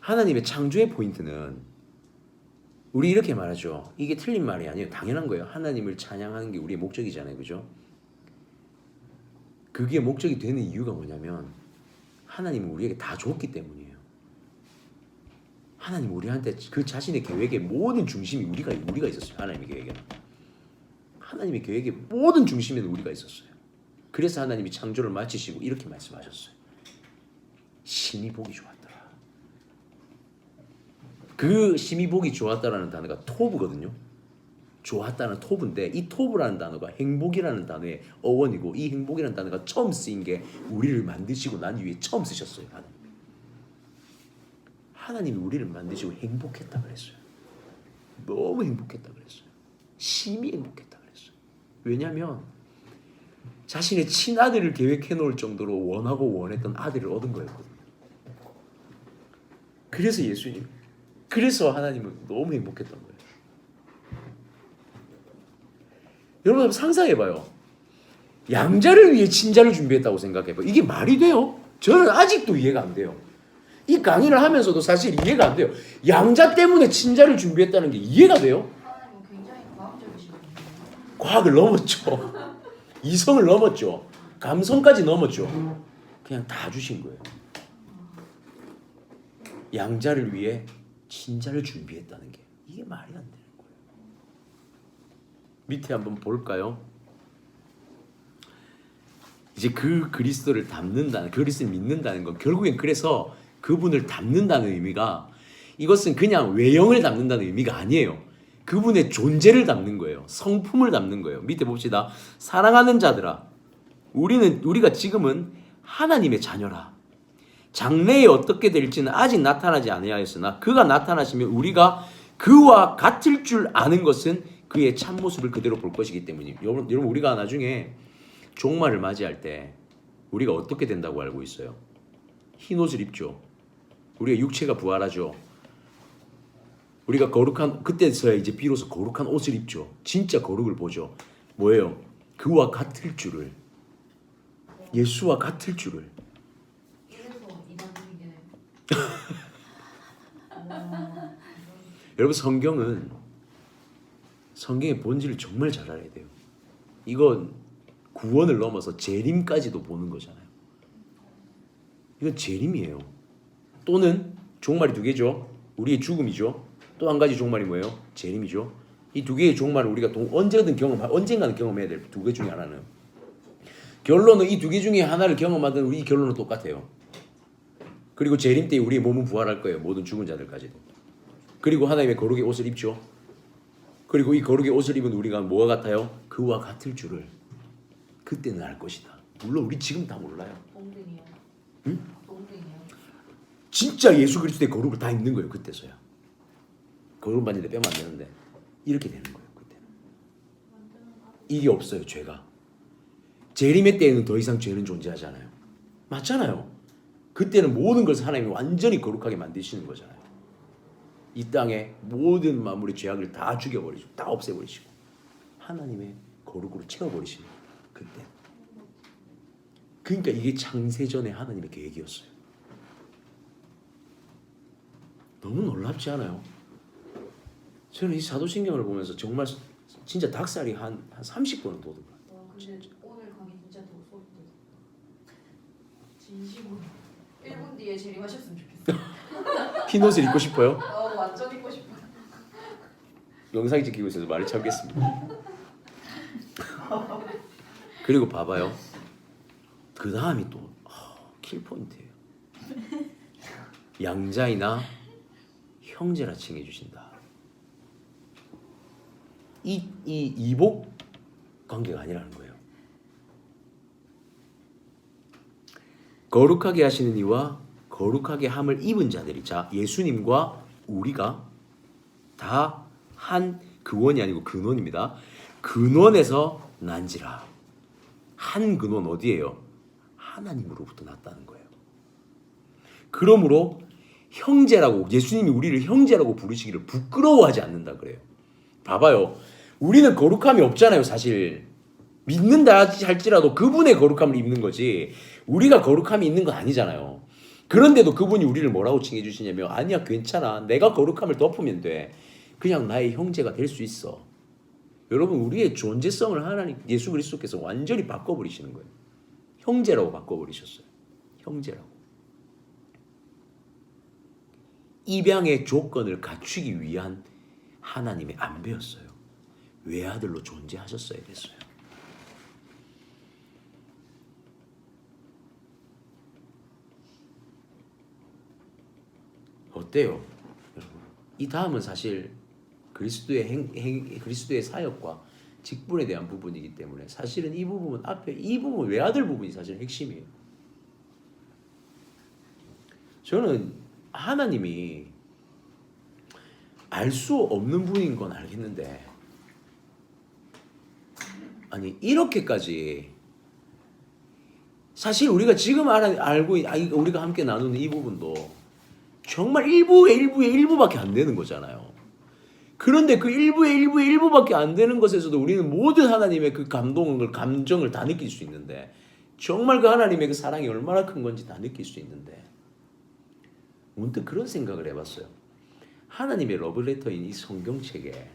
하나님의 창조의 포인트는 우리 이렇게 말하죠. 이게 틀린 말이 아니에요. 당연한 거예요. 하나님을 찬양하는 게 우리의 목적이잖아요. 그죠? 그게 목적이 되는 이유가 뭐냐면 하나님은 우리에게 다 줬기 때문이에요. 하나님 우리한테 그 자신의 계획의 모든 중심이 우리가 있었어요. 하나님의 계획에는. 하나님의 계획의 모든 중심에는 우리가 있었어요. 그래서 하나님이 창조를 마치시고 이렇게 말씀하셨어요. 심히 보기 좋았더라. 그 심히 보기 좋았다라는 단어가 토브거든요. 좋았다는 토브인데 이 토브라는 단어가 행복이라는 단어의 어원이고 이 행복이라는 단어가 처음 쓰인 게 우리를 만드시고 난 이후에 처음 쓰셨어요. 하나님이 우리를 만드시고 행복했다 그랬어요. 너무 행복했다 그랬어요. 심히 행복했다 그랬어요. 왜냐하면 자신의 친아들을 계획해 놓을 정도로 원하고 원했던 아들을 얻은 거였거든요. 그래서 예수님, 그래서 하나님은 너무 행복했던 거예요. 여러분 한번 상상해봐요. 양자를 위해 친자를 준비했다고 생각해봐요. 이게 말이 돼요? 저는 아직도 이해가 안 돼요. 이 강의를 하면서도 사실 이해가 안 돼요. 양자 때문에 친자를 준비했다는 게 이해가 돼요?
하나님은 굉장히 과학적이시거든요.
과학을 넘었죠. 이성을 넘었죠. 감성까지 넘었죠. 그냥 다 주신 거예요. 양자를 위해 친자를 준비했다는 게 이게 말이 안 되는 거예요. 밑에 한번 볼까요? 이제 그 그리스도를 닮는다는, 그리스도를 믿는다는 건 결국엔 그래서 그분을 닮는다는 의미가 이것은 그냥 외형을 닮는다는 의미가 아니에요. 그분의 존재를 담는 거예요. 성품을 담는 거예요. 밑에 봅시다. 사랑하는 자들아, 우리가 지금은 하나님의 자녀라. 장래에 어떻게 될지는 아직 나타나지 아니하였으나 그가 나타나시면 우리가 그와 같을 줄 아는 것은 그의 참모습을 그대로 볼 것이기 때문입니다. 여러분 우리가 나중에 종말을 맞이할 때 우리가 어떻게 된다고 알고 있어요? 흰 옷을 입죠. 우리가 육체가 부활하죠. 우리가 거룩한, 그때서야 이제 비로소 거룩한 옷을 입죠. 진짜 거룩을 보죠. 뭐예요? 그와 같을 줄을, 예수와 같을 줄을.
그래서 이단적이게.
여러분 성경의 본질을 정말 잘 알아야 돼요. 이건 구원을 넘어서 재림까지도 보는 거잖아요. 이건 재림이에요. 또는 종말이 두 개죠. 우리의 죽음이죠. 또 한 가지 종말이 뭐예요? 재림이죠. 이 두 개의 종말을 우리가 언젠가는 경험해야 될 두 개 중에 하나는. 결론은 이 두 개 중에 하나를 경험하든 우리 결론은 똑같아요. 그리고 재림 때 우리의 몸은 부활할 거예요. 모든 죽은 자들까지도. 그리고 하나님의 거룩의 옷을 입죠. 그리고 이 거룩의 옷을 입은 우리가 뭐가 같아요? 그와 같을 줄을 그때는 알 것이다. 물론 우리 지금 다 몰라요.
동등이요.
응?
동등이요.
진짜 예수 그리스도의 거룩을 다 입는 거예요. 그때서야. 거룩 받는데 빼면 안 되는데 이렇게 되는 거예요. 그때는. 이게 없어요. 죄가. 재림의 때에는 더 이상 죄는 존재하지 않아요. 맞잖아요. 그때는 모든 것을 하나님이 완전히 거룩하게 만드시는 거잖아요. 이 땅에 모든 만물의 죄악을 다 죽여버리시고 다 없애버리시고 하나님의 거룩으로 채워버리시는 거예요. 그때. 그러니까 이게 창세전에 하나님의 계획이었어요. 너무 놀랍지 않아요? 저는 이 사도신경을 보면서 정말 진짜 닭살이 한 30번은 돋은 거예요.
와 근데 오늘 강의 진짜 더 소름 돋았어. 진심으로. 1분 뒤에 재림하셨으면 좋겠어.
흰 옷을 입고 싶어요?
완전 입고 싶어.
영상이 찍히고 있어서 말을 참겠습니다. 그리고 봐봐요. 그 다음이 또 킬포인트예요. 양자이나 형제라 칭해 주신다. 이 이복 관계가 아니라는 거예요. 거룩하게 하시는 이와 거룩하게 함을 입은 자들이, 자 예수님과 우리가 다 한 근원이 아니고 근원입니다. 근원에서 난지라. 한 근원 어디예요? 하나님으로부터 났다는 거예요. 그러므로 형제라고, 예수님이 우리를 형제라고 부르시기를 부끄러워하지 않는다 그래요. 봐봐요. 우리는 거룩함이 없잖아요. 사실 믿는다 할지라도 그분의 거룩함을 입는 거지 우리가 거룩함이 있는 건 아니잖아요. 그런데도 그분이 우리를 뭐라고 칭해 주시냐면, 아니야 괜찮아, 내가 거룩함을 덮으면 돼, 그냥 나의 형제가 될 수 있어. 여러분, 우리의 존재성을 하나님 예수 그리스도께서 완전히 바꿔버리시는 거예요. 형제라고 바꿔버리셨어요. 형제라고. 입양의 조건을 갖추기 위한 하나님의 안배였어요. 외아들로 존재하셨어야 됐어요. 어때요? 여러분? 이 다음은 사실 그리스도의 사역과 직분에 대한 부분이기 때문에 사실은 이 부분 앞에 이 부분 외아들 부분이 사실 핵심이에요. 저는 하나님이 알 수 없는 분인 건 알겠는데, 아니 이렇게까지 사실 우리가 지금 알고 우리가 함께 나누는 이 부분도 정말 일부의 일부밖에 안 되는 거잖아요. 그런데 그 일부의 일부밖에 안 되는 것에서도 우리는 모든 하나님의 그 감정을 다 느낄 수 있는데, 정말 그 하나님의 그 사랑이 얼마나 큰 건지 다 느낄 수 있는데, 문득 그런 생각을 해봤어요. 하나님의 러브레터인 이 성경책에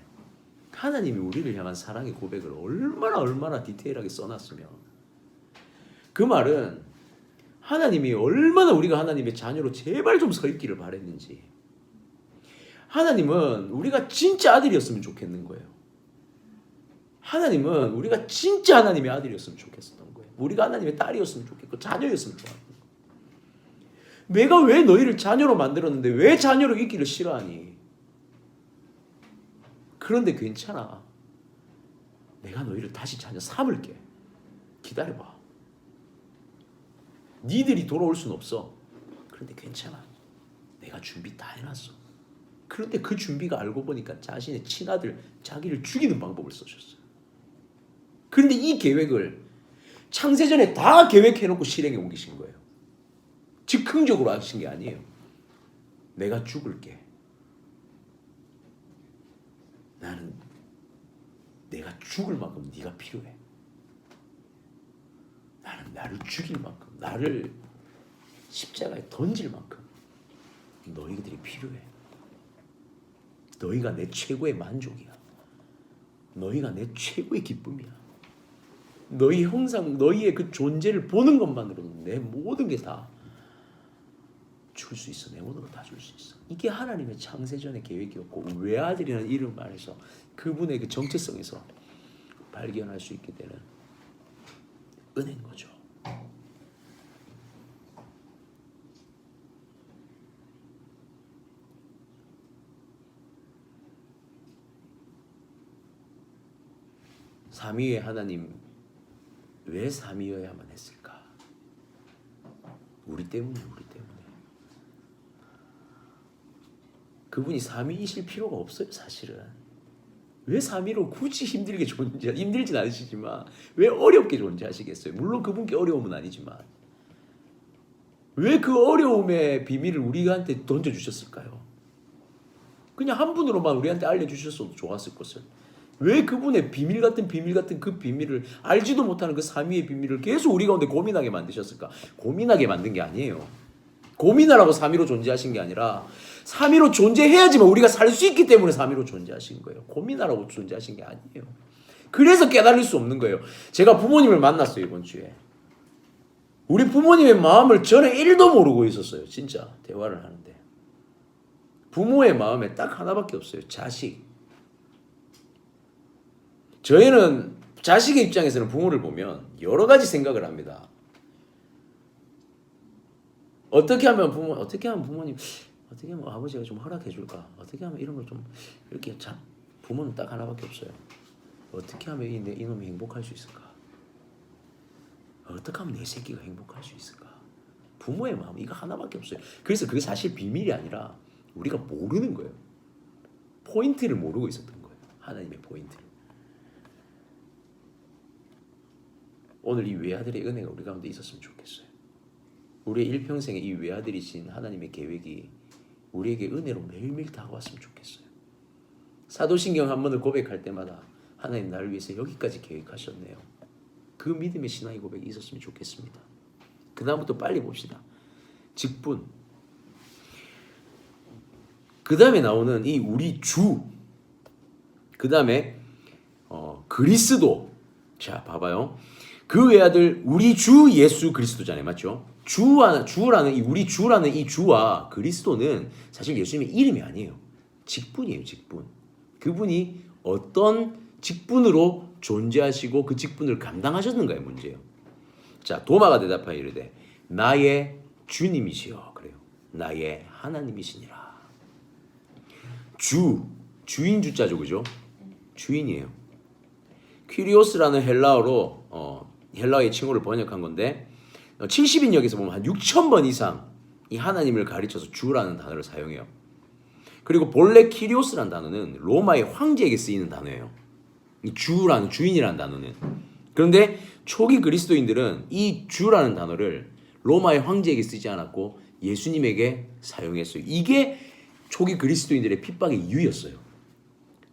하나님이 우리를 향한 사랑의 고백을 얼마나 디테일하게 써놨으면, 그 말은 하나님이 얼마나 우리가 하나님의 자녀로 제발 좀 서 있기를 바랬는지, 하나님은 우리가 진짜 아들이었으면 좋겠는 거예요. 하나님은 우리가 진짜 하나님의 아들이었으면 좋겠었던 거예요. 우리가 하나님의 딸이었으면 좋겠고 자녀였으면 좋았던 거예요. 내가 왜 너희를 자녀로 만들었는데 왜 자녀로 있기를 싫어하니? 그런데 괜찮아. 내가 너희를 다시 자녀 삼을게. 기다려봐. 니들이 돌아올 순 없어. 그런데 괜찮아. 내가 준비 다 해놨어. 그런데 그 준비가 알고 보니까 자신의 친아들, 자기를 죽이는 방법을 써줬어요. 그런데 이 계획을 창세전에 다 계획해놓고 실행에 옮기신 거예요. 즉흥적으로 하신 게 아니에요. 내가 죽을게. 나는 내가 죽을 만큼 네가 필요해. 나는 나를 죽일 만큼, 나를 십자가에 던질 만큼 너희들이 필요해. 너희가 내 최고의 만족이야. 너희가 내 최고의 기쁨이야. 너희 형상, 너희의 그 존재를 보는 것만으로도 내 모든 게 다 줄 수 있어. 내 모든 걸 다 줄 수 있어. 이게 하나님의 창세전의 계획이었고, 외아들이라는 이름 안에서 그분의 그 정체성에서 발견할 수 있게 되는 은혜인 거죠. 삼위의 하나님 왜 삼위여야만 했을까? 우리 때문에. 그분이 삼위이실 필요가 없어요, 사실은. 왜 삼위로 굳이 힘들진 않으시지만 왜 어렵게 존재하시겠어요? 물론 그분께 어려움은 아니지만 왜 그 어려움의 비밀을 우리한테 던져주셨을까요? 그냥 한 분으로만 우리한테 알려주셨어도 좋았을 것을. 왜 그분의 비밀 같은 그 비밀을 알지도 못하는 그 삼위의 비밀을 계속 우리 가운데 고민하게 만드셨을까? 고민하게 만든 게 아니에요. 고민하라고 삼위로 존재하신 게 아니라 삼위로 존재해야지만 우리가 살 수 있기 때문에 삼위로 존재하신 거예요. 고민하라고 존재하신 게 아니에요. 그래서 깨달을 수 없는 거예요. 제가 부모님을 만났어요, 이번 주에. 우리 부모님의 마음을 저는 1도 모르고 있었어요. 진짜 대화를 하는데. 부모의 마음에 딱 하나밖에 없어요. 자식. 저희는 자식의 입장에서는 부모를 보면 여러 가지 생각을 합니다. 어떻게 하면 부모님, 어떻게 하면 아버지가 좀 허락해 줄까? 어떻게 하면 이런 걸 좀 이렇게 참 부모는 딱 하나밖에 없어요. 어떻게 하면 이놈이 행복할 수 있을까? 어떻게 하면 내 새끼가 행복할 수 있을까? 부모의 마음 이거 하나밖에 없어요. 그래서 그게 사실 비밀이 아니라 우리가 모르는 거예요. 포인트를 모르고 있었던 거예요. 하나님의 포인트를. 오늘 이 외아들의 은혜가 우리 가운데 있었으면 좋겠어요. 우리의 일평생에 이 외아들이신 하나님의 계획이 우리에게 은혜로 매일매일 다가왔으면 좋겠어요. 사도신경 한 번을 고백할 때마다 하나님 나를 위해서 여기까지 계획하셨네요. 그 믿음의 신앙의 고백이 있었으면 좋겠습니다. 그 다음부터 빨리 봅시다. 직분. 그 다음에 나오는 이 우리 주. 그 다음에 그리스도. 자, 봐봐요. 그 외아들 우리 주 예수 그리스도잖아요, 맞죠? 주라는 우리 주라는 이 주와 그리스도는 사실 예수님의 이름이 아니에요. 직분이에요, 직분. 그분이 어떤 직분으로 존재하시고 그 직분을 감당하셨는가의 문제예요. 자, 도마가 대답하여 이르되 나의 주님이시여. 그래요. 나의 하나님이시니라. 주인 주자죠, 그죠? 주인이에요. 퀴리오스라는 헬라어로 헬라어의 칭호를 번역한 건데 70인역에서 보면 한 6,000번 이상 이 하나님을 가르쳐서 주라는 단어를 사용해요. 그리고 본래 키리오스라는 단어는 로마의 황제에게 쓰이는 단어예요. 주라는 주인이라는 단어는. 그런데 초기 그리스도인들은 이 주라는 단어를 로마의 황제에게 쓰지 않았고 예수님에게 사용했어요. 이게 초기 그리스도인들의 핍박의 이유였어요.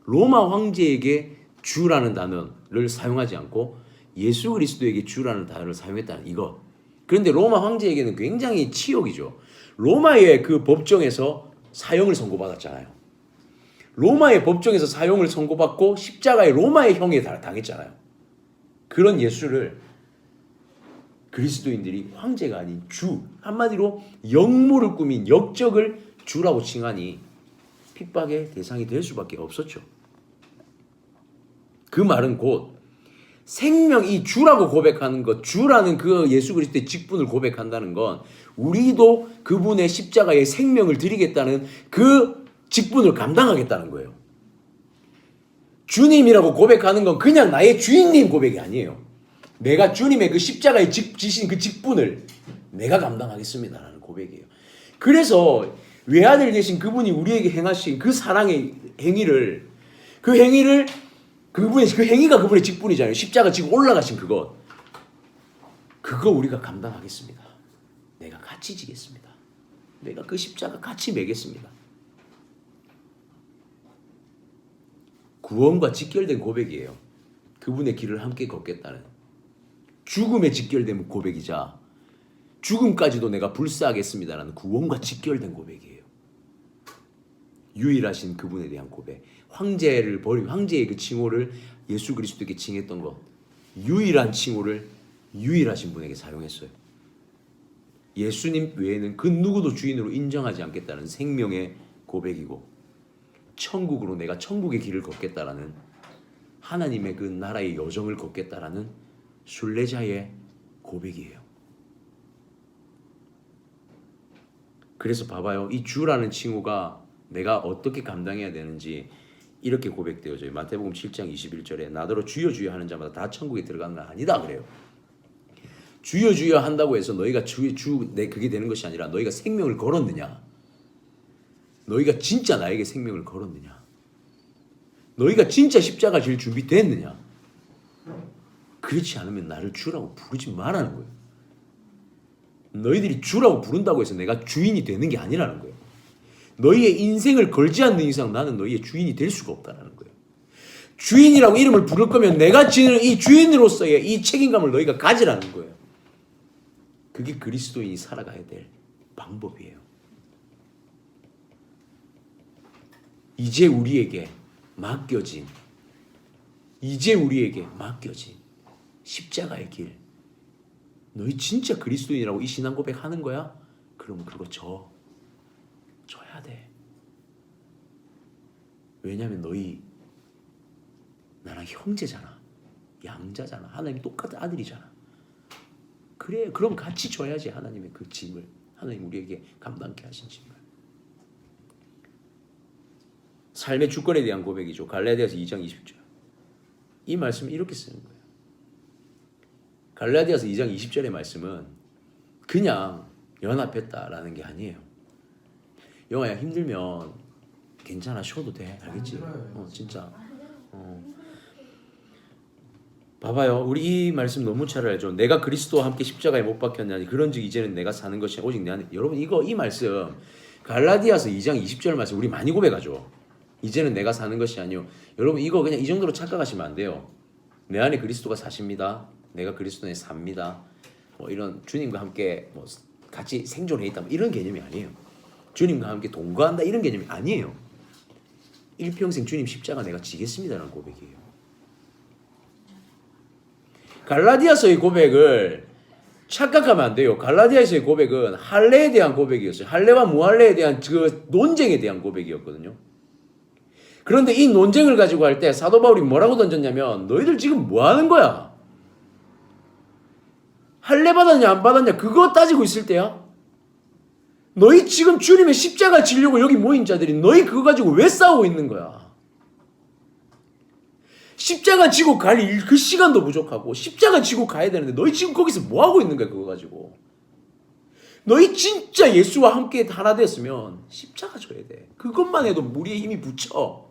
로마 황제에게 주라는 단어를 사용하지 않고 예수 그리스도에게 주라는 단어를 사용했다는 이것. 그런데 로마 황제에게는 굉장히 치욕이죠. 로마의 그 법정에서 사형을 선고받았잖아요. 로마의 법정에서 사형을 선고받고 십자가의 로마의 형에 당했잖아요. 그런 예수를 그리스도인들이 황제가 아닌 주, 한마디로 역모를 꾸민 역적을 주라고 칭하니 핍박의 대상이 될 수밖에 없었죠. 그 말은 곧 생명, 이 주라고 고백하는 것, 주라는 그 예수 그리스도의 직분을 고백한다는 건 우리도 그분의 십자가의 생명을 드리겠다는 그 직분을 감당하겠다는 거예요. 주님이라고 고백하는 건 그냥 나의 주인님 고백이 아니에요. 내가 주님의 그 십자가에 지신 그 직분을 내가 감당하겠습니다라는 고백이에요. 그래서 외아들 되신 그분이 우리에게 행하신 그 사랑의 행위를, 그 행위가 그분의 직분이잖아요. 십자가 지고 올라가신 그거 우리가 감당하겠습니다. 내가 같이 지겠습니다. 내가 그 십자가 같이 매겠습니다. 구원과 직결된 고백이에요. 그분의 길을 함께 걷겠다는 죽음에 직결된 고백이자 죽음까지도 내가 불사하겠습니다라는 구원과 직결된 고백이에요. 유일하신 그분에 대한 고백. 황제를 버린 황제의 그 칭호를 예수 그리스도에게 칭했던 것, 유일한 칭호를 유일하신 분에게 사용했어요. 예수님 외에는 그 누구도 주인으로 인정하지 않겠다는 생명의 고백이고, 천국으로 내가 천국의 길을 걷겠다라는 하나님의 그 나라의 여정을 걷겠다라는 순례자의 고백이에요. 그래서 봐봐요. 이 주라는 칭호가 내가 어떻게 감당해야 되는지 이렇게 고백되어져요. 마태복음 7장 21절에 나더러 주여 주여 하는 자마다 다 천국에 들어가는 건 아니다 그래요. 주여 주여 한다고 해서 너희가 내 그게 되는 것이 아니라 너희가 생명을 걸었느냐? 너희가 진짜 나에게 생명을 걸었느냐? 너희가 진짜 십자가 질 준비 됐느냐? 그렇지 않으면 나를 주라고 부르지 말라는 거예요. 너희들이 주라고 부른다고 해서 내가 주인이 되는 게 아니라는 거예요. 너희의 인생을 걸지 않는 이상 나는 너희의 주인이 될 수가 없다는 거예요. 주인이라고 이름을 부를 거면 내가 지는 이 주인으로서의 이 책임감을 너희가 가지라는 거예요. 그게 그리스도인이 살아가야 될 방법이에요. 이제 우리에게 맡겨진 십자가의 길. 너희 진짜 그리스도인이라고 이 신앙 고백 하는 거야? 그러면 그거 줘야 돼. 왜냐하면 너희 나랑 형제잖아. 양자잖아. 하나님 똑같은 아들이잖아. 그래, 그럼 같이 줘야지. 하나님의 그 짐을, 하나님 우리에게 감당케 하신 짐을. 삶의 주권에 대한 고백이죠. 갈라디아서 2장 20절. 이 말씀은 이렇게 쓰는 거예요. 갈라디아서 2장 20절의 말씀은 그냥 연합했다라는 게 아니에요. 영아야 힘들면 괜찮아, 쉬어도 돼. 알겠지? 진짜. 봐봐요. 우리 이 말씀 너무 잘 알죠. 내가 그리스도와 함께 십자가에 못 박혔나니 그런즉 이제는 내가 사는 것이 오직 내 안에. 여러분 이 말씀 갈라디아서 2장 20절 말씀 우리 많이 고백하죠. 이제는 내가 사는 것이 아니요. 여러분 이거 그냥 이 정도로 착각하시면 안 돼요. 내 안에 그리스도가 사십니다. 내가 그리스도 안에 삽니다. 뭐 이런 주님과 함께 뭐 같이 생존해 있다. 뭐 이런 개념이 아니에요. 주님과 함께 동거한다 이런 개념이 아니에요. 일평생 주님 십자가 내가 지겠습니다라는 고백이에요. 갈라디아서의 고백을 착각하면 안 돼요. 갈라디아서의 고백은 할례에 대한 고백이었어요. 할례와 무할례에 대한 그 논쟁에 대한 고백이었거든요. 그런데 이 논쟁을 가지고 할 때 사도 바울이 뭐라고 던졌냐면 너희들 지금 뭐 하는 거야? 할례 받았냐 안 받았냐 그거 따지고 있을 때야? 너희 지금 주님의 십자가 지려고 여기 모인 자들이 너희 그거 가지고 왜 싸우고 있는 거야? 십자가 지고 갈 그 시간도 부족하고 십자가 지고 가야 되는데 너희 지금 거기서 뭐 하고 있는 거야 그거 가지고? 너희 진짜 예수와 함께 하나 됐으면 십자가 져야 돼. 그것만 해도 무리의 힘이 붙여.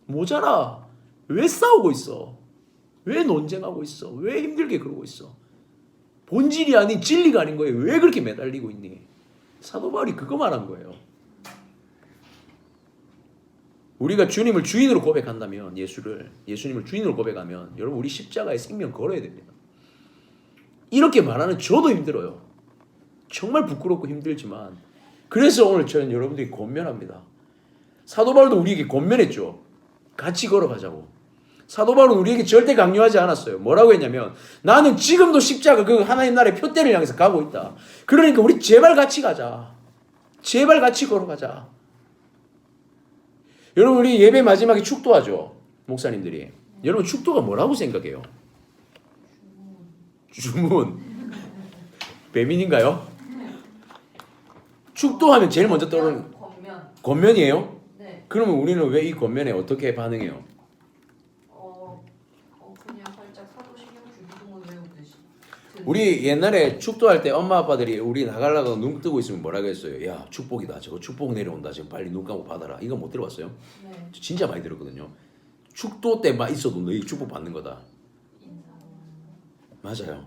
모자라. 왜 싸우고 있어? 왜 논쟁하고 있어? 왜 힘들게 그러고 있어? 본질이 아닌 진리가 아닌 거예요. 왜 그렇게 매달리고 있니? 사도 바울이 그거 말한 거예요. 우리가 주님을 주인으로 고백한다면 예수님을 주인으로 고백하면 여러분 우리 십자가에 생명 걸어야 됩니다. 이렇게 말하는 저도 힘들어요. 정말 부끄럽고 힘들지만 그래서 오늘 저는 여러분들이 권면합니다. 사도 바울도 우리에게 권면했죠. 같이 걸어가자고. 사도 바울은 우리에게 절대 강요하지 않았어요. 뭐라고 했냐면 나는 지금도 십자가 그 하나님 나라의 표대를 향해서 가고 있다. 그러니까 우리 제발 같이 가자. 제발 같이 걸어가자. 여러분 우리 예배 마지막에 축도하죠. 목사님들이. 여러분 축도가 뭐라고 생각해요? 주문. 배민인가요? 축도하면 제일 먼저 떠오르는 권면이에요?
네.
그러면 우리는 왜 이 권면에 어떻게 반응해요?
그냥 살짝 사도신경 주기도문 외우듯이.
우리 옛날에 축도할 때 엄마 아빠들이 우리 나가려고 눈 뜨고 있으면 뭐라고 했어요? 야 축복이다. 저거 축복 내려온다. 지금 빨리 눈 감고 받아라. 이거 못 들어봤어요?
네.
진짜 많이 들었거든요. 축도 때만 있어도 너희 축복 받는 거다. 맞아요.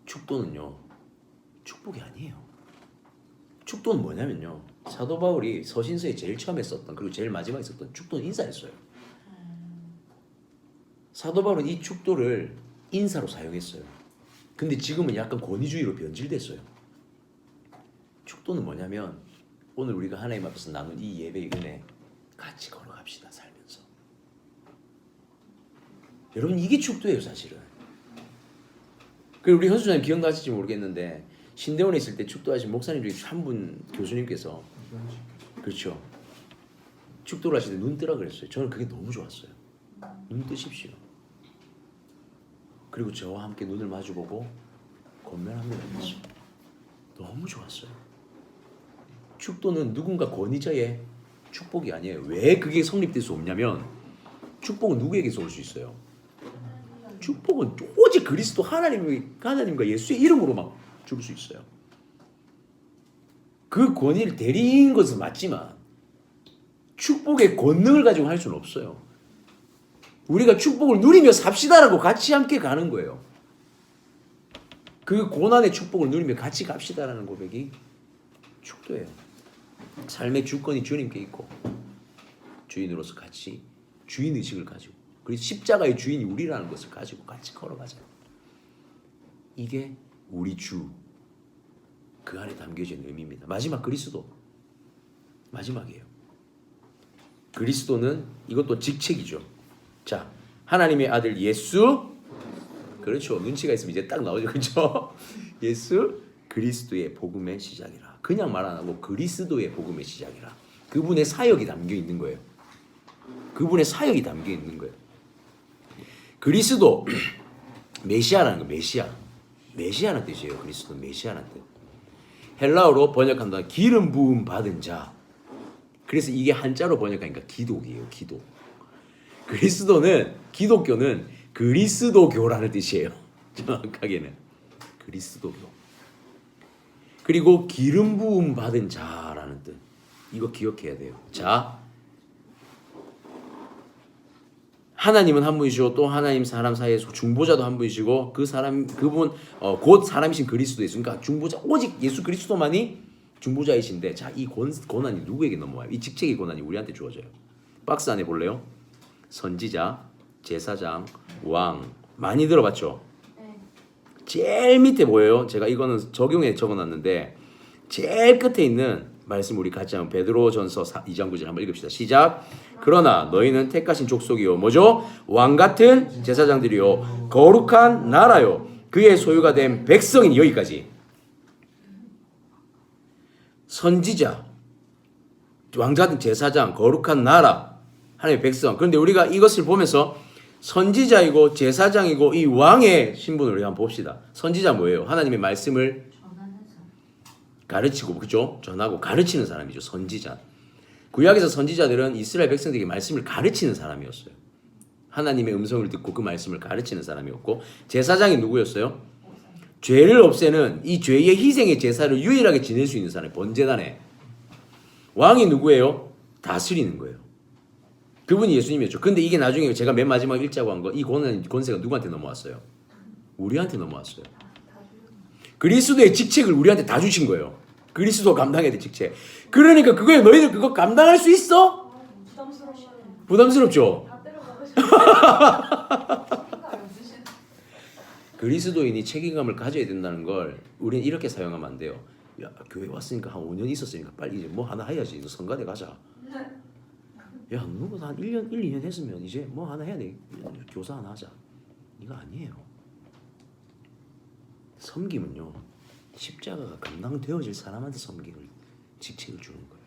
축도는요. 축복이 아니에요. 축도는 뭐냐면요. 사도 바울이 서신서에 제일 처음에 썼던 그리고 제일 마지막에 썼던 축도는 인사였어요. 사도 바울은 이 축도를 인사로 사용했어요. 근데 지금은 약간 권위주의로 변질됐어요. 축도는 뭐냐면 오늘 우리가 하나님 앞에서 나눈 이 예배의 은혜 같이 걸어갑시다. 살면서. 여러분 이게 축도예요 사실은. 그리고 우리 현수장님 기억나실지 모르겠는데 신대원에 있을 때 축도하신 목사님 중에 한 분 교수님께서 그렇죠. 축도를 하실 때 눈 뜨라 그랬어요. 저는 그게 너무 좋았어요. 눈 뜨십시오. 그리고 저와 함께 눈을 마주보고 권면합니다. 너무 좋았어요. 축도는 누군가 권위자의 축복이 아니에요. 왜 그게 성립될 수 없냐면 축복은 누구에게서 올 수 있어요? 축복은 오직 그리스도 하나님과 예수의 이름으로만 줄 수 있어요. 그 권위를 대리인 것은 맞지만 축복의 권능을 가지고 할 수는 없어요. 우리가 축복을 누리며 삽시다라고 같이 함께 가는 거예요. 그 고난의 축복을 누리며 같이 갑시다라는 고백이 축도예요. 삶의 주권이 주님께 있고 주인으로서 같이 주인의식을 가지고 그리고 십자가의 주인이 우리라는 것을 가지고 같이 걸어가자. 이게 우리 주 그 안에 담겨져 있는 의미입니다. 마지막 그리스도 마지막이에요. 그리스도는 이것도 직책이죠. 자, 하나님의 아들 예수 그렇죠. 눈치가 있으면 이제 딱 나오죠. 그렇죠? 예수 그리스도의 복음의 시작이라. 그냥 말 안 하고 그리스도의 복음의 시작이라. 그분의 사역이 담겨 있는 거예요. 그분의 사역이 담겨 있는 거예요. 그리스도 메시아라는 거 메시아라는 뜻이에요. 그리스도 메시아라는 뜻. 헬라어로 번역한다. 기름 부음 받은 자. 그래서 이게 한자로 번역하니까 기독이에요. 기독. 그리스도는 기독교는 그리스도교라는 뜻이에요. 정확하게는 그리스도교. 그리고 기름 부음 받은 자라는 뜻. 이거 기억해야 돼요. 자, 하나님은 한 분이시고 또 하나님 사람 사이에서 중보자도 한 분이시고 그분 곧 사람이신 그리스도 예수. 그러니까 중보자 오직 예수 그리스도만이 중보자이신데 자, 이 고난이 누구에게 넘어와요? 이 직책의 고난이 우리한테 주어져요. 박스 안에 볼래요? 선지자, 제사장, 왕 많이 들어봤죠?
네.
제일 밑에 보여요. 제가 이거는 적용에 적어놨는데 제일 끝에 있는 말씀 우리 같이 한번 베드로전서 2장 9절 한번 읽읍시다. 시작. 그러나 너희는 택하신 족속이요 뭐죠? 왕같은 제사장들이요 거룩한 나라요 그의 소유가 된 백성이니. 여기까지. 선지자, 왕같은 제사장, 거룩한 나라, 하나님의 백성. 그런데 우리가 이것을 보면서 선지자이고 제사장이고 이 왕의 신분을 우리 한번 봅시다. 선지자 뭐예요? 하나님의 말씀을 가르치고, 그죠? 전하고 가르치는 사람이죠. 선지자. 구약에서 선지자들은 이스라엘 백성들에게 말씀을 가르치는 사람이었어요. 하나님의 음성을 듣고 그 말씀을 가르치는 사람이었고, 제사장이 누구였어요? 죄를 없애는 이 죄의 희생의 제사를 유일하게 지낼 수 있는 사람이 번제단에. 왕이 누구예요? 다스리는 거예요. 그분이 예수님이었죠. 근데 이게 나중에 제가 맨 마지막 읽자고 한 거, 이 권세가 누구한테 넘어왔어요? 우리한테 넘어왔어요. 그리스도의 직책을 우리한테 다 주신 거예요. 그리스도 감당해야 될 직책. 그러니까 그거에 너희들 그거 감당할 수 있어? 부담스럽죠?
다 때려박으셔.
그리스도인이 책임감을 가져야 된다는 걸 우리는 이렇게 사용하면 안 돼요. 야, 교회 왔으니까 한 5년 있었으니까 빨리 이제 뭐 하나 해야지. 너 성가대 가자. 야, 너도 한 1년, 2년 했으면 이제 뭐 하나 해야 돼. 교사 하나 하자. 이거 아니에요. 섬김은요, 십자가가 감당되어질 사람한테 섬김을, 직책을 주는 거예요.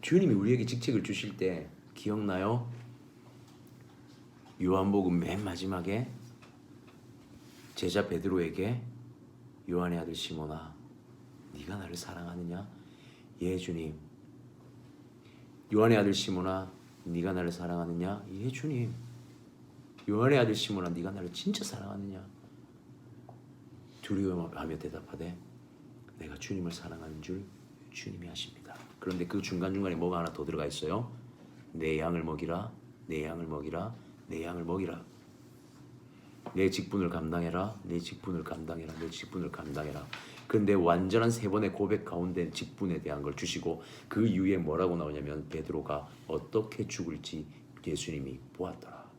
주님이 우리에게 직책을 주실 때 기억나요? 요한복음 맨 마지막에 제자 베드로에게 요한의 아들 시몬아, 네가 나를 사랑하느냐? 예, 주님. 요한의 아들 시몬아, 네가 나를 사랑하느냐? 예, 주님. 요한의 아들 시몬아, 네가 나를 진짜 사랑하느냐? 두려워하며 대답하되 내가 주님을 사랑하는 줄 주님이 아십니다. 그런데 그 중간중간에 뭐가 하나 더 들어가 있어요. 내 양을 먹이라, 내 양을 먹이라, 내 양을 먹이라. 내 직분을 감당해라, 내 직분을 감당해라, 내 직분을 감당해라. 그런데 완전한 세 번의 고백 가운데 직분에 대한 걸 주시고 그 이후에 뭐라고 나오냐면 베드로가 어떻게 죽을지 예수님이 보았더라.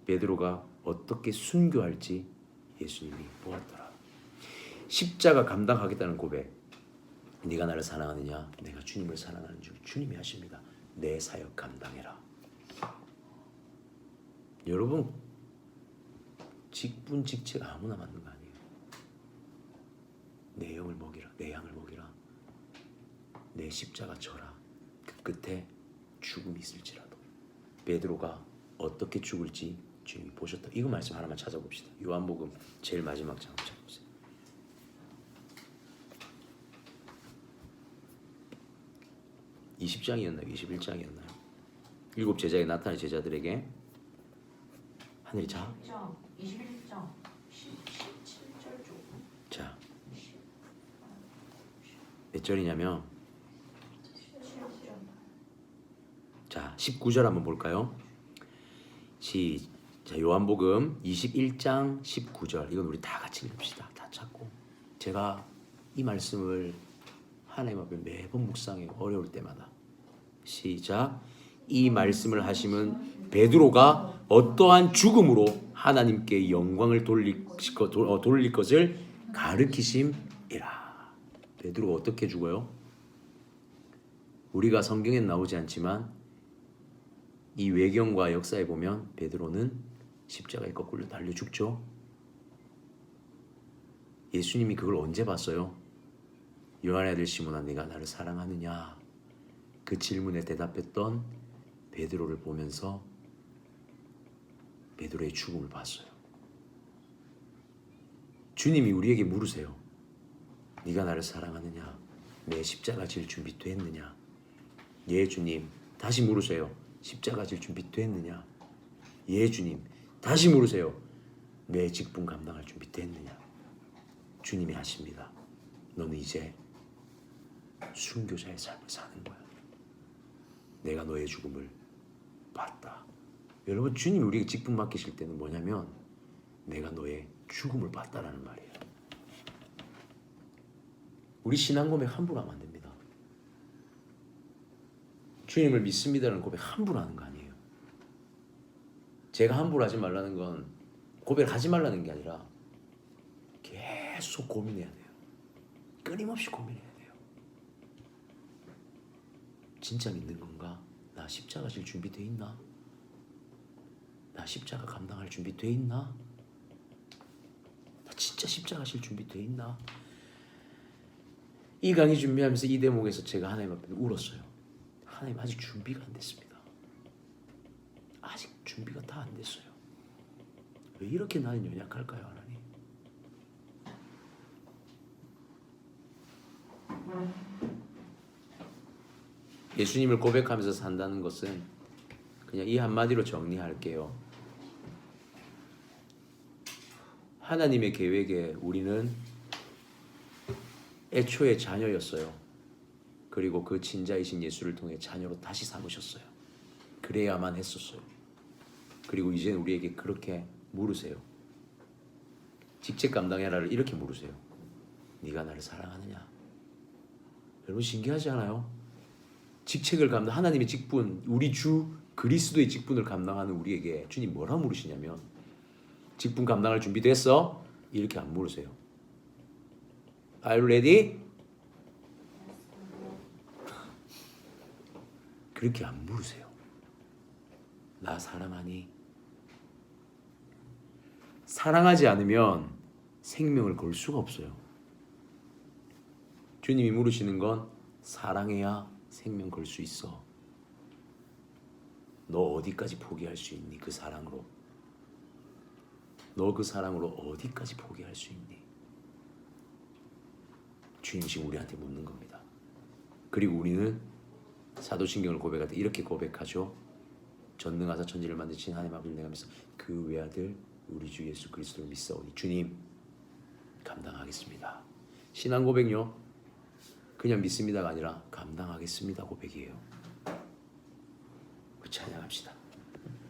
베드로가 어떻게 순교할지 예수님이 보았더라. 십자가 감당하겠다는 고백. 네가 나를 사랑하느냐? 내가 주님을 사랑하는 줄 주님이 아십니다. 내 사역 감당해라. 여러분, 직분 직책 아무나 맞는 거 아니에요. 내 영을 먹이라, 내 양을 먹이라, 내 십자가 져라. 그 끝에 죽음이 있을지라도. 베드로가 어떻게 죽을지 주님이 보셨다. 이거 말씀 하나만 찾아봅시다. 요한복음 제일 마지막 장 찾아보세요. 20장이었나요? 21장이었나요? 일곱 제자에 나타난 제자들에게 하늘이 자.
21장 17절 쪽.
자, 몇 절이냐면
17절.
자, 19절 한번 볼까요? 자, 요한복음 21장 19절. 이건 우리 다 같이 읽읍시다. 다 찾고. 제가 이 말씀을 하나님 앞에 매번 묵상해요. 어려울 때마다. 시작. 이 말씀을 하시면 베드로가 어떠한 죽음으로 하나님께 영광을 돌릴 것을 가르치심이라. 베드로가 어떻게 죽어요? 우리가 성경에 나오지 않지만 이 외경과 역사에 보면 베드로는 십자가에 거꾸로 달려 죽죠. 예수님이 그걸 언제 봤어요? 요한의 아들 시몬아, 네가 나를 사랑하느냐? 그 질문에 대답했던 베드로를 보면서 베드로의 죽음을 봤어요. 주님이 우리에게 물으세요. 네가 나를 사랑하느냐? 내 십자가 질 준비 됐느냐? 예, 주님. 다시 물으세요. 십자가 질 준비 됐느냐? 예, 주님. 다시 물으세요. 내 직분 감당할 준비 됐느냐? 주님이 하십니다. 너는 이제 순교자의 삶을 사는 거야. 내가 너의 죽음을 봤다. 여러분, 주님이 우리에게 직분 맡기실 때는 뭐냐면 내가 너의 죽음을 봤다라는 말이에요. 우리 신앙 고백 함부로 하면 안 됩니다. 주님을 믿습니다라는 고백 함부로 하는 거 아니에요. 제가 함부로 하지 말라는 건 고백을 하지 말라는 게 아니라 계속 고민해야 돼요. 끊임없이 고민해야 돼요. 진짜 믿는 건가? 나 십자가 질 준비돼 있나? 나 십자가 감당할 준비돼 있나? 나 진짜 십자가 질 준비돼 있나? 이 강의 준비하면서 이 대목에서 제가 하나님 앞에 울었어요. 하나님, 아직 준비가 안 됐습니다. 아직 준비가 다 안 됐어요. 왜 이렇게 나는 연약할까요, 하나님? 예수님을 고백하면서 산다는 것은 그냥 이 한마디로 정리할게요. 하나님의 계획에 우리는 애초에 자녀였어요. 그리고 그 친자이신 예수를 통해 자녀로 다시 삼으셨어요. 그래야만 했었어요. 그리고 이제는 우리에게 그렇게 물으세요. 직책 감당해라를 이렇게 물으세요. 네가 나를 사랑하느냐? 여러분, 신기하지 않아요? 직책을 감당, 하나님의 직분, 우리 주 그리스도의 직분을 감당하는 우리에게 주님 뭐라 물으시냐면, 직분 감당할 준비됐어? 이렇게 안 물으세요. Are you ready? 그렇게 안 물으세요. 나 사랑하니? 사랑하지 않으면 생명을 걸 수가 없어요. 주님이 물으시는 건 사랑해야 생명 걸 수 있어. 너 어디까지 포기할 수 있니? 그 사랑으로. 너 그 사랑으로 어디까지 포기할 수 있니? 주님 지금 우리한테 묻는 겁니다. 그리고 우리는 사도신경을 고백할 때 이렇게 고백하죠. 전능하사 천지를 만드신 하나님 아버지를 내가면서 그 외아들 우리 주 예수 그리스도를 믿사오니 주님 감당하겠습니다. 신앙 고백요, 그냥 믿습니다가 아니라 감당하겠습니다 고백이에요. 찬양합시다.